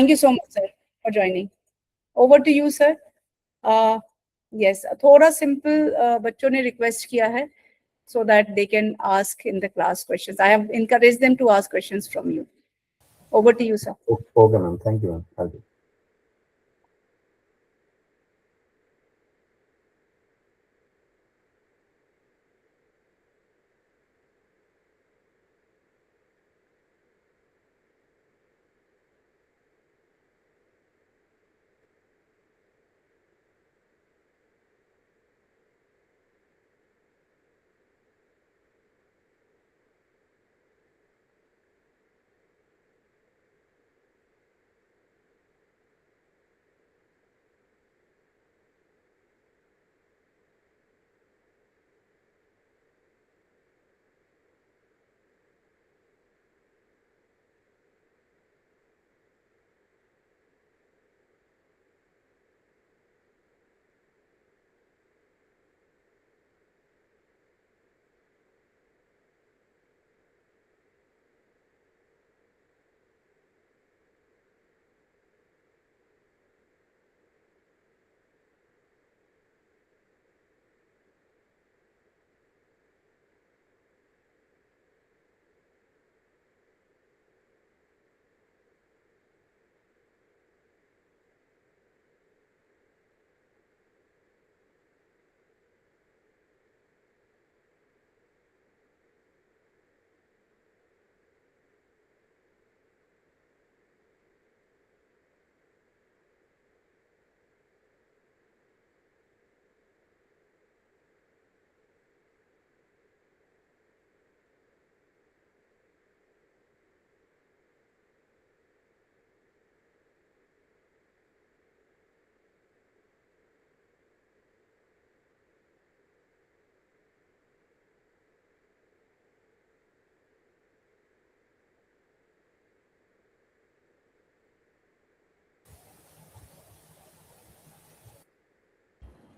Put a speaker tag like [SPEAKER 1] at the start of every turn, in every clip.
[SPEAKER 1] Thank you so much, sir, for joining. Over to you, sir. Yes, थोड़ा simple बच्चों ने request किया है, so that they can ask in the class questions. I have encouraged them to ask questions from you. Over to you, sir.
[SPEAKER 2] Okay, ma'am. Thank you, ma'am. Thank you.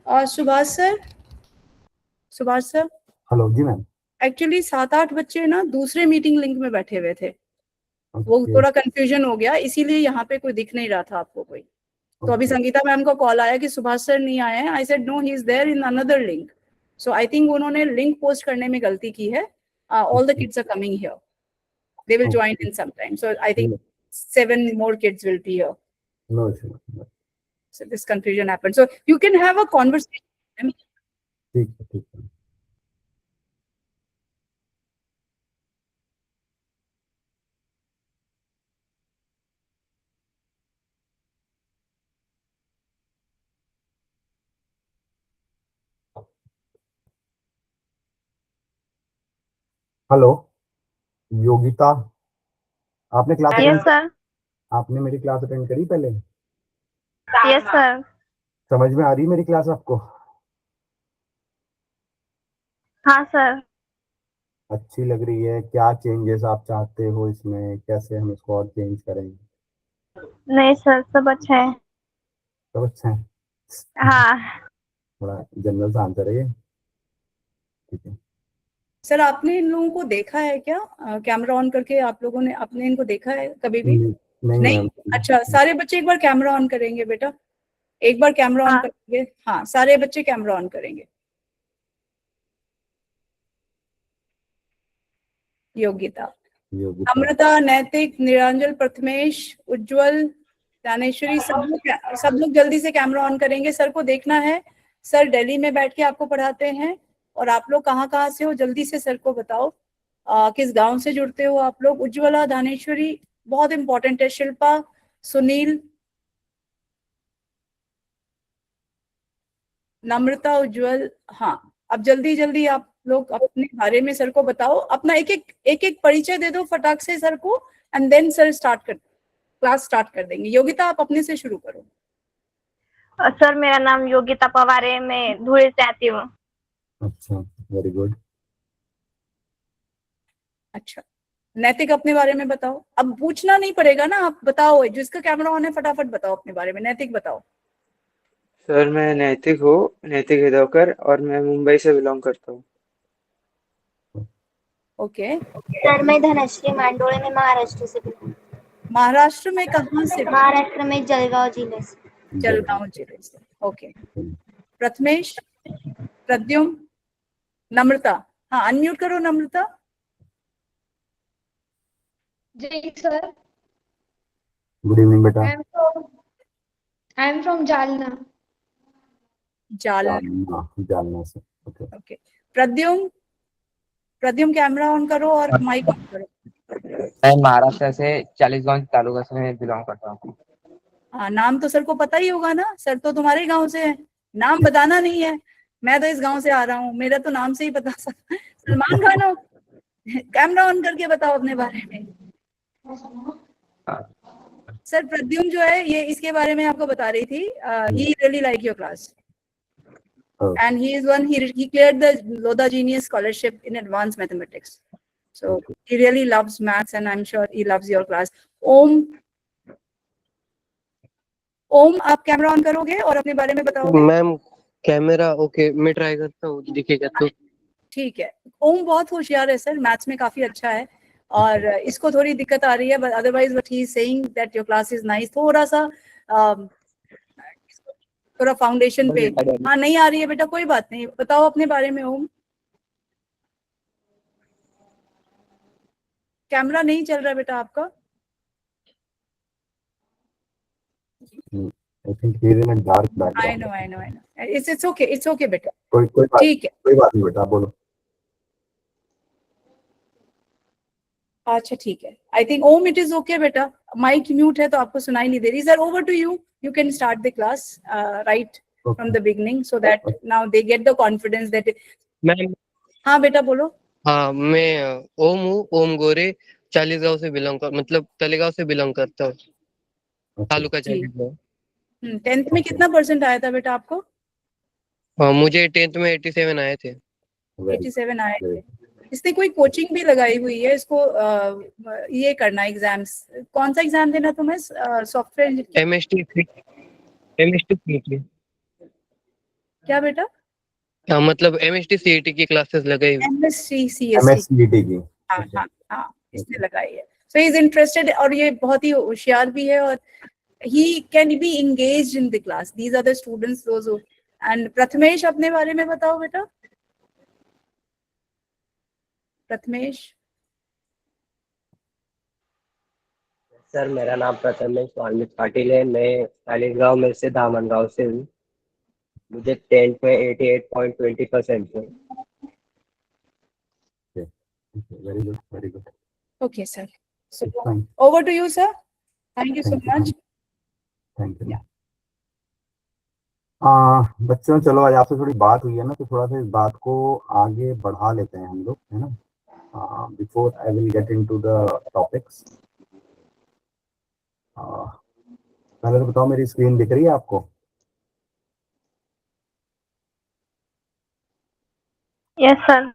[SPEAKER 1] Subhash sir, Subhash sir.
[SPEAKER 2] Hello जी ma'am.
[SPEAKER 1] Actually 7-8 बच्चे ना दूसरे meeting link में बैठे हुए थे, वो थोड़ा कंफ्यूजन हो गया, इसीलिए यहाँ पे कोई दिख नहीं रहा था आपको कोई। तो अभी संगीता मैम का कॉल आया कि सुभाष सर नहीं आए हैं। I said no, he is there in another link. So I think उन्होंने लिंक पोस्ट करने में गलती की है। All the kids are coming here, they will join in some time. So I think 7 more kids will be here.
[SPEAKER 2] No issue. No.
[SPEAKER 1] So this confusion happened. So you can have a conversation.
[SPEAKER 2] ठीक है, ठीक है। Hello Yogita, आपने class
[SPEAKER 3] yes sir.
[SPEAKER 2] आपने मेरी class attend करी पहले?
[SPEAKER 3] Yes sir.
[SPEAKER 2] समझ में आ रही मेरी क्लास आपको?
[SPEAKER 3] हाँ सर।
[SPEAKER 2] अच्छी लग रही है? क्या चेंजेस आप चाहते हो इसमें, कैसे हम इसको और चेंज करेंगे?
[SPEAKER 3] नहीं सर, सब अच्छा है।
[SPEAKER 2] सब अच्छा है।
[SPEAKER 3] हाँ।
[SPEAKER 2] थोड़ा जनरल सा आंसर है ये, ठीक है।
[SPEAKER 1] सर आपने इन लोगों को देखा है क्या? कैमरा ऑन करके आप लोगों ने आपने इनको देखा है कभी भी? नहीं? अच्छा, सारे बच्चे एक बार कैमरा ऑन करेंगे बेटा, एक बार कैमरा ऑन करेंगे। हाँ, सारे बच्चे कैमरा ऑन करेंगे। योगिता, अमृता, नैतिक, निरंजन, प्रथमेश, उज्जवल, दानेश्वरी, सब लोग जल्दी से कैमरा ऑन करेंगे। सर को देखना है, सर दिल्ली में बैठ के आपको पढ़ाते हैं। और आप लोग कहाँ से हो, जल्दी से सर को बताओ। किस गांव से जुड़ते हो आप लोग? उज्ज्वला, दानेश्वरी, बहुत इंपॉर्टेंट है। शिल्पा, सुनील, नम्रता, उज्जवल। हाँ, अब जल्दी जल्दी आप लोग अपने बारे में सर को बताओ। अपना एक एक परिचय दे दो फटाक से सर को, and then sir class start कर देंगे। योगिता, आप अपने से शुरू करो।
[SPEAKER 3] सर मेरा नाम योगिता पवार है, मैं धुले से आती हूँ।
[SPEAKER 2] अच्छा, वेरी गुड।
[SPEAKER 1] अच्छा, नैतिक अपने बारे में बताओ। अब पूछना नहीं पड़ेगा ना, आप बताओ, जिसका कैमरा ऑन है फटाफट बताओ अपने बारे में। नैतिक बताओ।
[SPEAKER 4] सर मैं नैतिक हूँ, नैतिक हिदवकर, और मैं मुंबई से बिलोंग करता हूँ।
[SPEAKER 1] ओके।
[SPEAKER 5] सर मैं धनश्री मांडोळे, मैं महाराष्ट्र से बिलोंग।
[SPEAKER 1] महाराष्ट्र में कहाँ से?
[SPEAKER 3] महाराष्ट्र में जलगांव जिले से।
[SPEAKER 1] जलगांव जिले से। ओके। प्रथमेश, प्रद्युम्न, नम्रता। हाँ, अनम्यूट करो नम्रता।
[SPEAKER 5] जी सर।
[SPEAKER 2] गुड इवनिंग बेटा।
[SPEAKER 5] I am from Jalna.
[SPEAKER 1] Jalna.
[SPEAKER 2] Jalna से। Okay.
[SPEAKER 1] Okay. Pradyumna, Pradyumna camera on करो और माइक ऑन करो।
[SPEAKER 6] मैं महाराष्ट्र से 40 तालुका से बिलोंग करता हूँ।
[SPEAKER 1] हाँ, नाम तो सर को पता ही होगा ना, सर तो तुम्हारे गांव से है, नाम बताना नहीं है। मैं तो इस गांव से आ रहा हूँ, मेरा तो नाम से ही पता। सलमान खान हो? कैमरा ऑन करके बताओ अपने बारे में। सर प्रद्युम्न जो है, ये इसके बारे में आपको बता रही थी। He really like your class and he is one, he cleared the Lodha Genius Scholarship in Advanced Mathematics. So he really loves maths and I'm sure he loves your class. ओम, आप कैमरा ऑन करोगे और अपने बारे में बताओगे?
[SPEAKER 7] Ma'am camera okay, मैं try करता हूँ, दिखेगा तो
[SPEAKER 1] ठीक है। ओम बहुत होशियार है सर, मैथ्स में काफी अच्छा है और इसको थोड़ी दिक्कत आ रही है, but otherwise what he is saying that your class is nice. थोड़ा सा थोड़ा फाउंडेशन पे हाँ नहीं आ रही है बेटा, कोई बात नहीं, बताओ अपने बारे में। ओम, कैमरा नहीं चल रहा बेटा आपका।
[SPEAKER 2] I think he is in a dark background.
[SPEAKER 1] I know. It's okay बेटा।
[SPEAKER 2] कोई
[SPEAKER 1] ठीक है,
[SPEAKER 2] कोई बात नहीं बेटा, बोलो।
[SPEAKER 1] अच्छा ठीक है। I think Om it is okay बेटा, माइक म्यूट है तो आपको सुनाई नहीं दे रही। Sir over to you, you can start the class right from the beginning so that now they get the confidence that.
[SPEAKER 7] Ma'am
[SPEAKER 1] हाँ बेटा बोलो।
[SPEAKER 7] हाँ, मैं ओम हूँ, ओम गोरे, चालीसगांव से बिलोंग कर, मतलब तलेगांव से बिलोंग करता हूँ, तालुका चालीसगांव।
[SPEAKER 1] 10th में कितना परसेंट आया था बेटा आपको?
[SPEAKER 7] हाँ, मुझे 10th में 87 आए थे।
[SPEAKER 1] 87 आए थे। इसने कोई कोचिंग भी लगाई हुई है इसको ये करना एग्जाम्स? कौन सा एग्जाम देना तुम्हें? सॉफ्टवेयर
[SPEAKER 7] एमएसटी
[SPEAKER 1] क्या बेटा?
[SPEAKER 7] हाँ, मतलब एमएसटी सीईटी की क्लासेस लगाई हुई।
[SPEAKER 1] एमएससी सीएससी
[SPEAKER 2] MSCET की।
[SPEAKER 1] हाँ इसने लगाई है। सो ही इज इंटरेस्टेड और ये बहुत ही होशियार भी है और he can be engaged in the class. These are the students those who and Prathamesh अपने बारे में बताओ बेटा। प्रथमेश।
[SPEAKER 8] सर मेरा नाम प्रथमेश वाल्मीकि पाटिल है, मैं चालीसगांव में से धामनगांव से हूँ। मुझे 10th में 88.20% थे।
[SPEAKER 2] Very good.
[SPEAKER 1] Okay sir. So
[SPEAKER 2] Fine.
[SPEAKER 1] over to you sir. Thank you so much.
[SPEAKER 2] Thank you.
[SPEAKER 1] Yeah.
[SPEAKER 2] बच्चों चलो, आज आपसे थोड़ी बात हुई है ना, तो थोड़ा सा इस बात को आगे बढ़ा लेते हैं हम लोग, है ना। Before I will get into the topics, पहले तो बताओ मेरी स्क्रीन दिख रही है आपको?
[SPEAKER 3] Yes sir.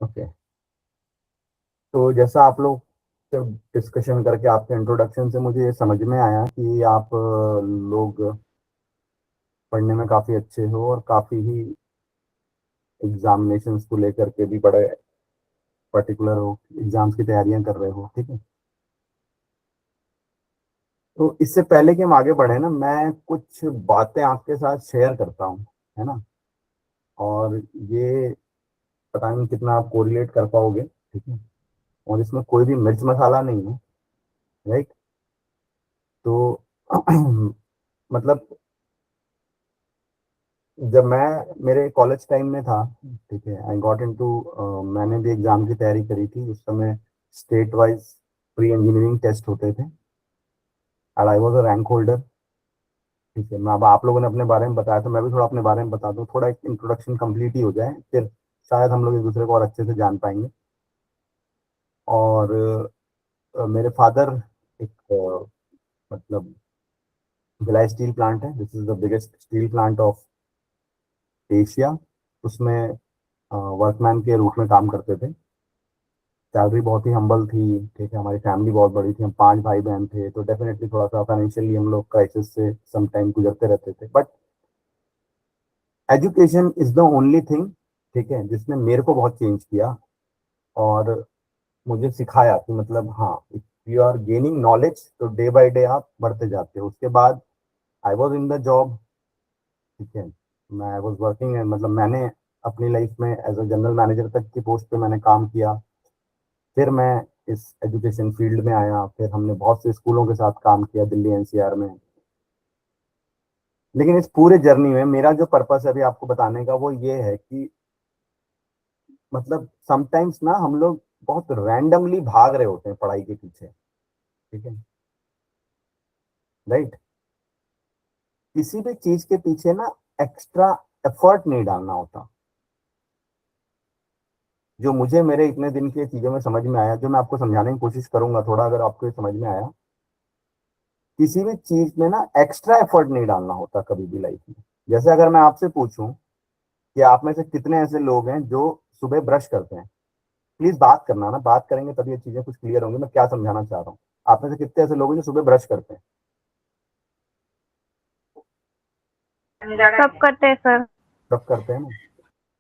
[SPEAKER 2] ओके। तो जैसा आप लोग जब डिस्कशन करके आपके इंट्रोडक्शन से मुझे ये समझ में आया कि आप लोग पढ़ने में काफ़ी अच्छे हो और काफ़ी ही एग्जामिनेशंस को लेकर के भी बड़े पर्टिकुलर हो, एग्जाम्स की तैयारियां कर रहे हो, ठीक है। तो इससे पहले कि हम आगे बढ़े ना, मैं कुछ बातें आपके साथ शेयर करता हूँ, है ना, और ये पता नहीं कितना आप कोरिलेट कर पाओगे, ठीक है। और इसमें कोई भी मिर्च मसाला नहीं है, राइट। तो मतलब जब मैं मेरे कॉलेज टाइम में था, ठीक है, आई गॉट इनटू, मैंने भी एग्जाम की तैयारी करी थी। उस समय state wise pre engineering test होते थे और I was a rank holder, ठीक है। मैं अब आप लोगों ने अपने बारे में बताया तो मैं भी थोड़ा अपने बारे में बता दूं, थोड़ा एक इंट्रोडक्शन कंप्लीट ही हो जाए, फिर शायद हम लोग एक दूसरे को और अच्छे से जान पाएंगे। और मेरे फादर एक मतलब भिलाई स्टील प्लांट है, this is the biggest steel plant of Asia, उसमें वर्कमैन के रूप में काम करते थे। सैलरी बहुत ही हम्बल थी, ठीक है। हमारी फैमिली बहुत बड़ी थी, हम 5 भाई बहन थे, तो डेफिनेटली थोड़ा सा फाइनेंशियली हम लोग क्राइसिस से सम टाइम गुजरते रहते थे। But education is the only thing, ठीक है, जिसने मेरे को बहुत चेंज किया और मुझे सिखाया कि मतलब हाँ, यू आर गेनिंग नॉलेज, तो डे बाय डे आप बढ़ते जाते हो। उसके बाद I was in the job, ठीक है, मैं आई वॉज वर्किंग, मतलब मैंने अपनी लाइफ में एज अ जनरल मैनेजर तक की पोस्ट पे मैंने काम किया। फिर मैं इस एजुकेशन फील्ड में आया, फिर हमने बहुत से स्कूलों के साथ काम किया दिल्ली एनसीआर में। लेकिन इस पूरे जर्नी में मेरा जो पर्पस है अभी आपको बताने का वो ये है कि मतलब समटाइम्स ना हम लोग बहुत रैंडमली भाग रहे होते हैं पढ़ाई के पीछे, ठीक है, राइट। किसी भी चीज के पीछे ना एक्स्ट्रा एफर्ट नहीं डालना होता। जो मुझे मेरे इतने दिन की चीजों में समझ में आया, जो मैं आपको समझाने की कोशिश करूंगा थोड़ा, अगर आपको ये समझ में आया, किसी भी चीज में ना एक्स्ट्रा एफर्ट नहीं डालना होता कभी भी लाइफ में। जैसे अगर मैं आपसे पूछूं कि आप में से कितने ऐसे लोग हैं जो सुबह ब्रश करते हैं, प्लीज बात करना ना, बात करेंगे तभी ये चीजें कुछ क्लियर होंगी मैं क्या समझाना चाह रहा हूँ। आप में से कितने ऐसे लोग हैं जो सुबह ब्रश करते हैं?
[SPEAKER 3] सब करते हैं सर।
[SPEAKER 2] सब करते हैं ना।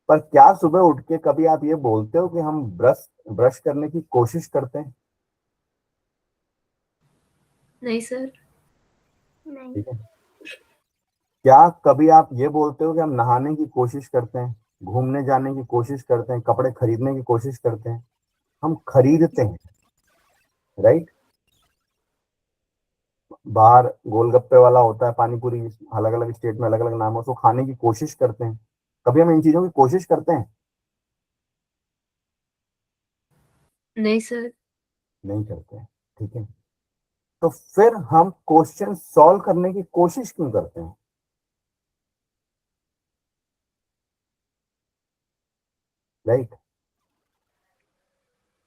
[SPEAKER 2] पर क्या सुबह उठ के कभी आप ये बोलते हो कि हम ब्रश ब्रश करने की कोशिश करते हैं?
[SPEAKER 5] नहीं सर।
[SPEAKER 2] ठीक है। क्या कभी आप ये बोलते हो कि हम नहाने की कोशिश करते हैं, घूमने जाने की कोशिश करते हैं, कपड़े खरीदने की कोशिश करते हैं? हम खरीदते हैं, राइट। बाहर गोलगप्पे वाला होता है, पानी पूरी, अलग अलग स्टेट में अलग अलग नाम है, उसको खाने की कोशिश करते हैं। कभी हम इन चीजों की कोशिश करते हैं?
[SPEAKER 5] नहीं सर।
[SPEAKER 2] नहीं करते हैं, ठीक है। तो फिर हम क्वेश्चन सॉल्व करने की कोशिश क्यों करते हैं? राइट।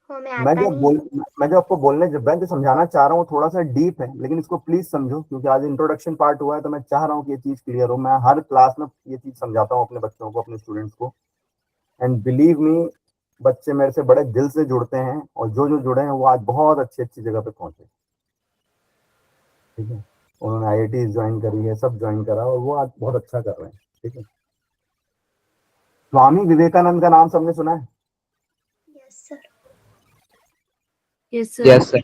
[SPEAKER 2] मैं जो आपको बोलने, जब मैं जो समझाना चाह रहा हूँ थोड़ा सा डीप है, लेकिन इसको प्लीज समझो, क्योंकि आज इंट्रोडक्शन पार्ट हुआ है तो मैं चाह रहा हूँ कि ये चीज क्लियर हो। मैं हर क्लास में ये चीज समझाता हूँ अपने बच्चों को, अपने स्टूडेंट्स को, एंड बिलीव मी, बच्चे मेरे से बड़े दिल से जुड़ते हैं, और जो जो जुड़े हैं वो आज बहुत अच्छी अच्छी जगह पे पहुंचे, ठीक है। उन्होंने आईआईटी ज्वाइन करी है, सब ज्वाइन करा, और वो आज बहुत अच्छा कर रहे हैं, ठीक है। स्वामी विवेकानंद का नाम सबने सुना है?
[SPEAKER 5] Yes
[SPEAKER 6] yes
[SPEAKER 5] sir.
[SPEAKER 6] सर।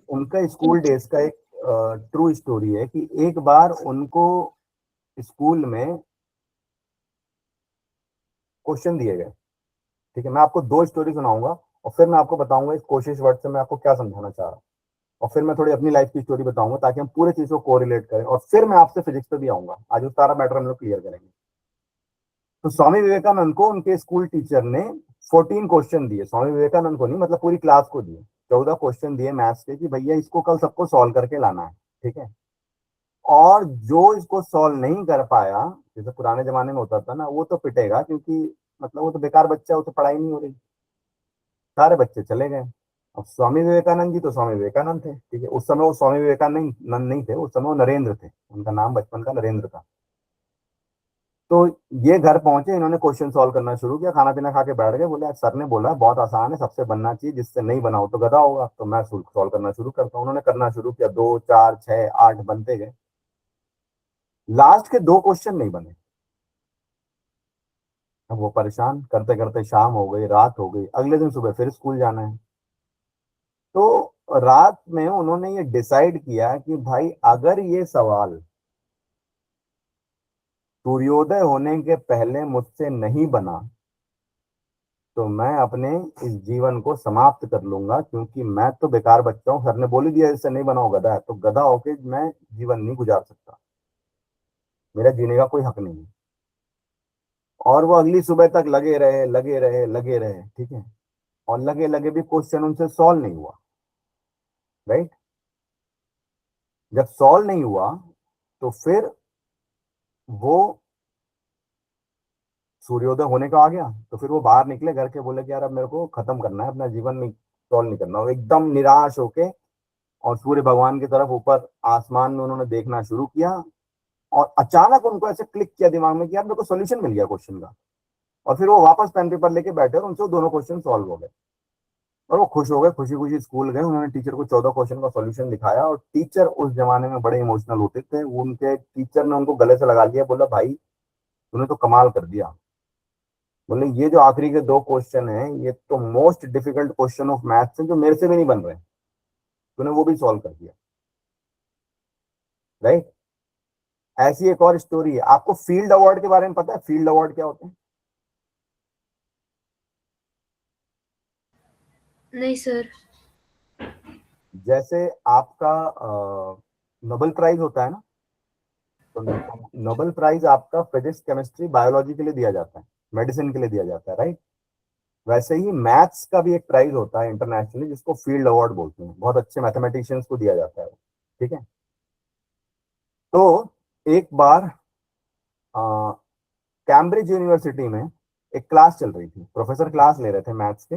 [SPEAKER 2] उनका स्कूल डेज का एक ट्रू स्टोरी है कि एक बार उनको स्कूल में क्वेश्चन दिए गए, ठीक है। मैं आपको दो स्टोरी सुनाऊंगा और फिर मैं आपको बताऊंगा इस कोशिश वर्ड से मैं आपको क्या समझाना चाह रहा हूँ, और फिर मैं थोड़ी अपनी लाइफ की स्टोरी बताऊंगा ताकि हम पूरे चीज को कोरिलेट करें, और फिर मैं आपसे फिजिक्स पे भी आऊंगा। आज वो सारा मैटर हम लोग क्लियर करेंगे। तो स्वामी विवेकानंद को उनके स्कूल टीचर ने 14 क्वेश्चन दिए, स्वामी विवेकानंद को नहीं, मतलब पूरी क्लास को दिए। 14 क्वेश्चन दिए मैथ्स के कि भैया इसको कल सबको सॉल्व करके लाना है, ठीक है। और जो इसको सॉल्व नहीं कर पाया, जैसे पुराने जमाने में होता था ना, वो तो पिटेगा, क्योंकि मतलब वो तो बेकार बच्चा है, वो तो पढ़ाई नहीं हो रही। सारे बच्चे चले गए। अब स्वामी विवेकानंद जी तो स्वामी विवेकानंद थे, ठीक है। उस समय वो स्वामी विवेकानंद नहीं थे, उस समय वो नरेंद्र थे, उनका नाम बचपन का नरेंद्र था। तो ये घर पहुंचे, इन्होंने क्वेश्चन सॉल्व करना शुरू किया, खाना पीना खा के बैठ गए। बोले सर ने बोला बहुत आसान है, सबसे बनना चाहिए, जिससे नहीं बनाओ तो गधा होगा, तो मैं सॉल्व करना शुरू करता हूँ। उन्होंने करना शुरू किया, 2 4 6 8 बनते गए। लास्ट के 2 क्वेश्चन नहीं बने। अब वो परेशान, करते करते शाम हो गई, रात हो गई, अगले दिन सुबह फिर स्कूल जाना है। तो रात में उन्होंने ये डिसाइड किया कि भाई अगर ये सवाल सूर्योदय होने के पहले मुझसे नहीं बना तो मैं अपने इस जीवन को समाप्त कर लूंगा, क्योंकि मैं तो बेकार बच्चा हूं। सर ने बोल ही दिया इससे नहीं बना हो गधा है, तो गधा होके मैं जीवन नहीं गुजार सकता, मेरा जीने का कोई हक नहीं है। और वो अगली सुबह तक लगे रहे, लगे रहे, लगे रहे, ठीक है। और लगे लगे भी क्वेश्चन उनसे सॉल्व नहीं हुआ, राइट। जब सॉल्व नहीं हुआ तो फिर वो सूर्योदय होने का आ गया, तो फिर वो बाहर निकले घर के, बोले कि यार अब मेरे को खत्म करना है, अपना जीवन में सॉल्व नहीं करना। वो एकदम निराश होके और सूर्य भगवान की तरफ ऊपर आसमान में उन्होंने देखना शुरू किया, और अचानक उनको ऐसे क्लिक किया दिमाग में कि यार मेरे को सोल्यूशन मिल गया क्वेश्चन का। और फिर वो वापस पेन पेपर लेके बैठे और उनसे वो दोनों क्वेश्चन सॉल्व हो गए, और वो खुश हो गए, खुशी खुशी स्कूल गए। उन्होंने टीचर को 14 क्वेश्चन का सॉल्यूशन दिखाया, और टीचर उस जमाने में बड़े इमोशनल होते थे। उनके टीचर ने उनको गले से लगा लिया, बोला भाई तूने तो कमाल कर दिया। बोले ये जो आखिरी के 2 क्वेश्चन हैं ये तो most difficult question of maths है, जो मेरे से भी नहीं बन रहे। तूने वो भी सॉल्व कर दिया, राइट। ऐसी एक और स्टोरी है। आपको फील्ड अवार्ड के बारे में पता है? फील्ड अवार्ड क्या होते हैं?
[SPEAKER 5] नहीं सर।
[SPEAKER 2] जैसे आपका नोबेल प्राइज होता है ना, तो नोबेल प्राइज आपका फिजिक्स, केमिस्ट्री, बायोलॉजी के लिए दिया जाता है, मेडिसिन के लिए दिया जाता है, राइट। वैसे ही मैथ्स का भी एक प्राइज होता है इंटरनेशनली, जिसको फील्ड अवार्ड बोलते हैं। बहुत अच्छे मैथमेटिशियंस को दिया जाता है, ठीक है। तो एक बार कैम्ब्रिज यूनिवर्सिटी में एक क्लास चल रही थी, प्रोफेसर क्लास ले रहे थे मैथ्स के,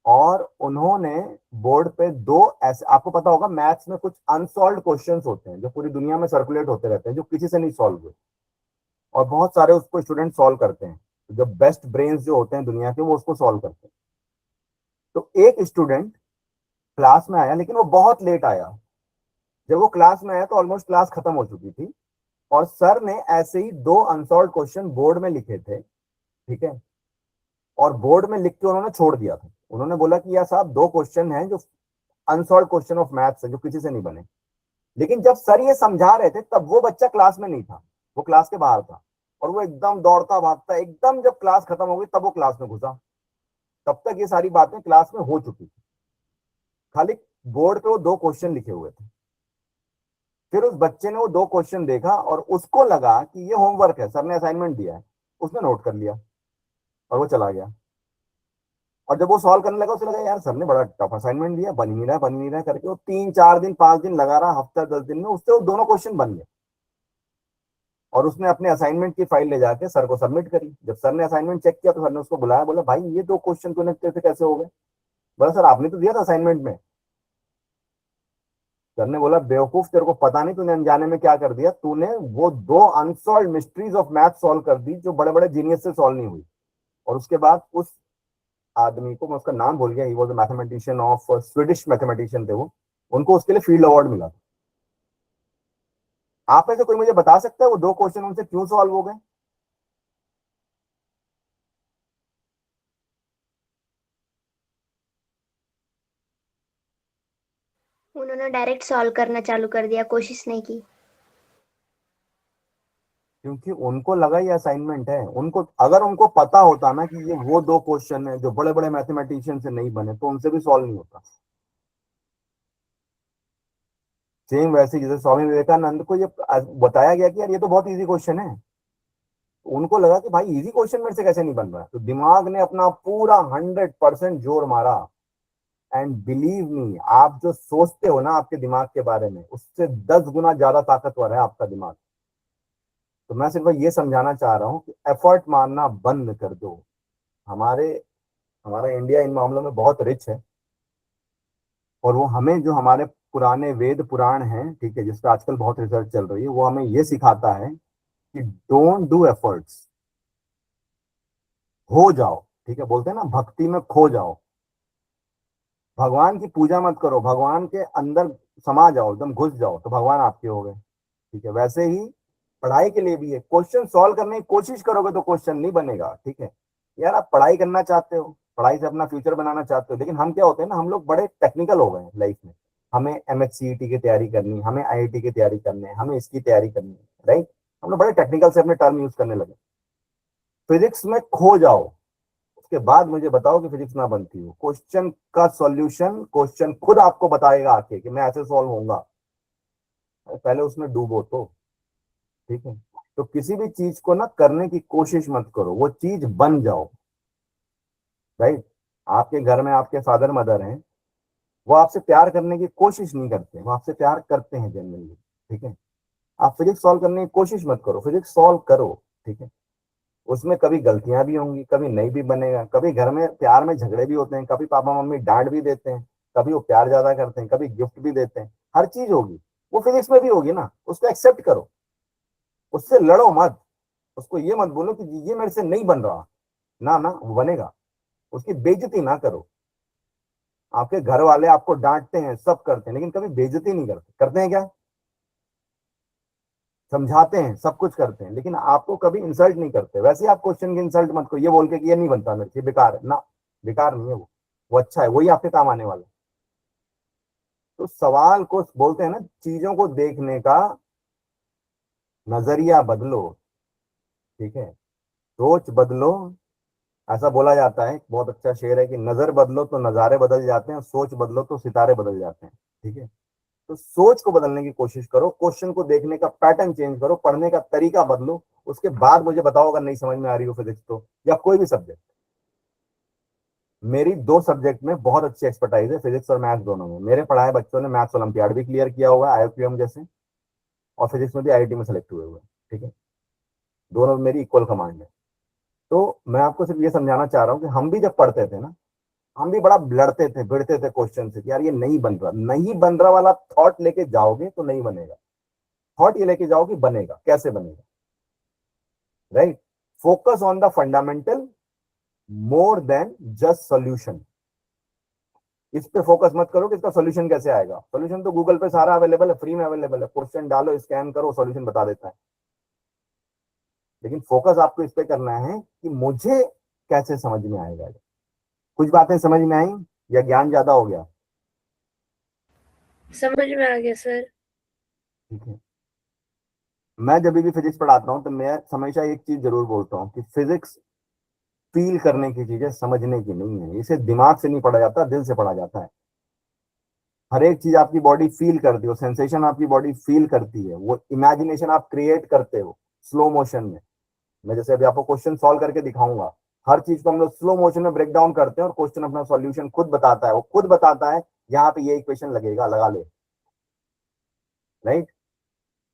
[SPEAKER 2] और उन्होंने बोर्ड पे दो ऐसे, आपको पता होगा मैथ्स में कुछ अनसॉल्व्ड क्वेश्चंस होते हैं जो पूरी दुनिया में सर्कुलेट होते रहते हैं, जो किसी से नहीं सॉल्व हुए, और बहुत सारे उसको स्टूडेंट सॉल्व करते हैं। तो जो बेस्ट ब्रेन्स जो होते हैं दुनिया के, वो उसको सॉल्व करते हैं। तो एक स्टूडेंट क्लास में आया, लेकिन वो बहुत लेट आया। जब वो क्लास में आया तो ऑलमोस्ट क्लास खत्म हो चुकी थी, और सर ने ऐसे ही दो अनसॉल्व्ड क्वेश्चन बोर्ड में लिखे थे, ठीक है, और बोर्ड में लिख के उन्होंने छोड़ दिया था। उन्होंने बोला कि यार साहब, दो क्वेश्चन हैं जो अनसॉल्व्ड क्वेश्चन ऑफ मैथ्स है, जो किसी से नहीं बने। लेकिन जब सर ये समझा रहे थे, तब वो बच्चा क्लास में नहीं था, वो क्लास के बाहर था, और वो एकदम दौड़ता भागता, एकदम जब क्लास खत्म हो गई तब वो क्लास में घुसा। तब तक ये सारी बातें क्लास में हो चुकी थी, खाली बोर्ड पे वो दो क्वेश्चन लिखे हुए थे। फिर उस बच्चे ने वो दो क्वेश्चन देखा, और उसको लगा कि ये होमवर्क है, सर ने असाइनमेंट दिया है, उसने नोट कर लिया और वो चला गया। और जब वो सॉल्व करने लगा, उसे लगा यार सर ने बड़ा टफ असाइनमेंट दिया, बन ही नहीं रहा, बन ही नहीं रहा करके वो 3-4 दिन 5 दिन लगा रहा, हफ्ता 10 दिन में उससे वो दोनों क्वेश्चन बन गए। और उसने अपने असाइनमेंट की फाइल ले जाके सर को सबमिट करी। जब सर ने असाइनमेंट चेक किया तो सर ने उसको बुलाया, बोला भाई ये दो क्वेश्चन तूने तेरे से कैसे हो गए? बोला सर आपने तो दिया था असाइनमेंट में। सर ने बोला बेवकूफ, तेरे को पता नहीं तूने अनजाने में क्या कर दिया, तूने वो दो unsolved mysteries of math solve कर दी जो बड़े बड़े जीनियस से सॉल्व नहीं हुई। और उसके बाद उस आदमी को, मैं उसका नाम भूल गया, he was a mathematician of, Swedish mathematician थे वो, उनको उसके लिए फील्ड अवार्ड मिला। आप में से कोई मुझे बता सकता है वो दो क्वेश्चन उनसे क्यों सॉल्व हो गए?
[SPEAKER 9] उन्होंने डायरेक्ट सॉल्व करना चालू कर दिया, कोशिश नहीं की।
[SPEAKER 2] क्योंकि उनको लगा ये असाइनमेंट है। उनको, अगर उनको पता होता ना कि ये वो दो क्वेश्चन है जो बड़े बड़े मैथमेटिशियन से नहीं बने, तो उनसे भी सॉल्व नहीं होता। सेम वैसे जैसे स्वामी विवेकानंद को ये बताया गया कि यार ये तो बहुत इजी क्वेश्चन है, तो उनको लगा कि भाई इजी क्वेश्चन मेरे से कैसे नहीं बन रहा है, तो दिमाग ने अपना पूरा 100% जोर मारा। एंड बिलीव मी, आप जो सोचते हो ना आपके दिमाग के बारे में, उससे 10 गुना ज्यादा ताकतवर है आपका दिमाग। तो मैं सिर्फ ये समझाना चाह रहा हूँ कि एफर्ट मारना बंद कर दो। हमारे हमारा इंडिया इन मामलों में बहुत रिच है, और वो हमें, जो हमारे पुराने वेद पुराण हैं, ठीक है, जिस पर आजकल बहुत रिसर्च चल रही है, वो हमें ये सिखाता है कि डोंट डू एफर्ट्स, हो जाओ, ठीक है, बोलते हैं ना भक्ति में खो जाओ। भगवान की पूजा मत करो, भगवान के अंदर समा जाओ, एकदम घुस जाओ, तो भगवान आपके हो गए, ठीक है। वैसे ही पढ़ाई के लिए भी है, क्वेश्चन सॉल्व करने की कोशिश करोगे तो क्वेश्चन नहीं बनेगा, ठीक है। यार आप पढ़ाई करना चाहते हो, पढ़ाई से अपना फ्यूचर बनाना चाहते हो, लेकिन हम क्या होते हैं ना, हम लोग बड़े टेक्निकल हो गए हैं लाइफ में। हमें MHCET की तैयारी करनी, हमें IIT की तैयारी करनी है, हमें इसकी तैयारी करनी है, राइट। हम लोग बड़े टेक्निकल से अपने टर्म यूज करने लगे। फिजिक्स में खो जाओ, उसके बाद मुझे बताओ कि फिजिक्स ना बनती हो। क्वेश्चन का सॉल्यूशन क्वेश्चन खुद आपको बताएगा आके कि मैं ऐसे सॉल्व होऊंगा, पहले उसमें डूबो तो, ठीक है। तो किसी भी चीज को ना करने की कोशिश मत करो, वो चीज बन जाओ, राइट। आपके घर में आपके फादर मदर हैं, वो आपसे प्यार करने की कोशिश नहीं करते, वो आपसे प्यार करते हैं जनरली, ठीक है। आप फिजिक्स सॉल्व करने की कोशिश मत करो, फिजिक्स सॉल्व करो, ठीक है। उसमें कभी गलतियां भी होंगी, कभी नहीं भी बनेगा, कभी घर में प्यार में झगड़े भी होते हैं, कभी पापा मम्मी डांट भी देते हैं, कभी वो प्यार ज्यादा करते हैं, कभी गिफ्ट भी देते हैं, हर चीज होगी, वो फिजिक्स में भी होगी ना, उसको एक्सेप्ट करो, उससे लड़ो मत। उसको ये मत बोलो कि ये मेरे से नहीं बन रहा, ना ना वो बनेगा, उसकी बेइज्जती ना करो। आपके घर वाले आपको डांटते हैं, सब करते हैं, लेकिन कभी बेइज्जती नहीं करते। करते हैं क्या? समझाते हैं, सब कुछ करते हैं, लेकिन आपको कभी इंसल्ट नहीं करते। वैसे आप क्वेश्चन की इंसल्ट मत करो, ये बोल के कि ये नहीं बनता मेरे से, बेकार है ना, बेकार नहीं है वो अच्छा है, वही आपके काम आने वाला है। तो सवाल को बोलते हैं ना, चीजों को देखने का नजरिया बदलो, ठीक है, सोच बदलो। ऐसा बोला जाता है, बहुत अच्छा शेर है कि नजर बदलो तो नजारे बदल जाते हैं, सोच बदलो तो सितारे बदल जाते हैं, ठीक है। तो सोच को बदलने की कोशिश करो, क्वेश्चन को देखने का पैटर्न चेंज करो, पढ़ने का तरीका बदलो। उसके बाद मुझे बताओ अगर नहीं समझ में आ रही हो फिजिक्स तो, या कोई भी सब्जेक्ट। मेरी 2 सब्जेक्ट में बहुत अच्छी एक्सपर्टाइज है, फिजिक्स और मैथ्स दोनों में। मेरे पढ़ाए बच्चों ने मैथ्स ओलंपियाड भी क्लियर किया हुआ है, IIPM जैसे, और फिजिक्स में भी IIT में सेलेक्ट हुए हुए, ठीक है। दोनों में मेरी इक्वल कमांड है। तो मैं आपको सिर्फ ये समझाना चाह रहा हूँ कि हम भी जब पढ़ते थे ना, हम भी बड़ा लड़ते थे, भिड़ते थे क्वेश्चन से कि यार ये नहीं बन रहा, नहीं बन रहा वाला थॉट लेके जाओगे तो नहीं बनेगा। थॉट ये लेके जाओ कि बनेगा, कैसे बनेगा, right. Focus on the fundamental more than just solution. इस पे फोकस मत करो कि इसका सॉल्यूशन कैसे आएगा। सॉल्यूशन तो गूगल पे सारा अवेलेबल है, फ्री में अवेलेबल है, क्वेश्चन डालो, स्कैन करो, सॉल्यूशन बता देता है। लेकिन फोकस आपको इस पे करना है कि मुझे कैसे समझ में आएगा। कुछ बातें समझ में आई या ज्ञान ज्यादा हो गया?
[SPEAKER 5] समझ में आ गया सर।
[SPEAKER 2] ठीक है। मैं जब भी फिजिक्स पढ़ाता हूं तो मैं हमेशा एक चीज जरूर बोलता हूं कि फिजिक्स फील करने की चीज है, समझने की नहीं है। इसे दिमाग से नहीं पढ़ा जाता, दिल से पढ़ा जाता है। हर एक चीज आपकी बॉडी फील करती है, सेंसेशन आपकी बॉडी फील करती है, वो इमेजिनेशन आप क्रिएट करते हो स्लो मोशन में। मैं जैसे अभी आपको क्वेश्चन सॉल्व करके दिखाऊंगा, हर चीज को हम लोग स्लो मोशन में ब्रेक डाउन करते हैं और क्वेश्चन अपना सॉल्यूशन खुद बताता है। वो खुद बताता है यहाँ पे ये इक्वेशन लगेगा, लगा ले, राइट।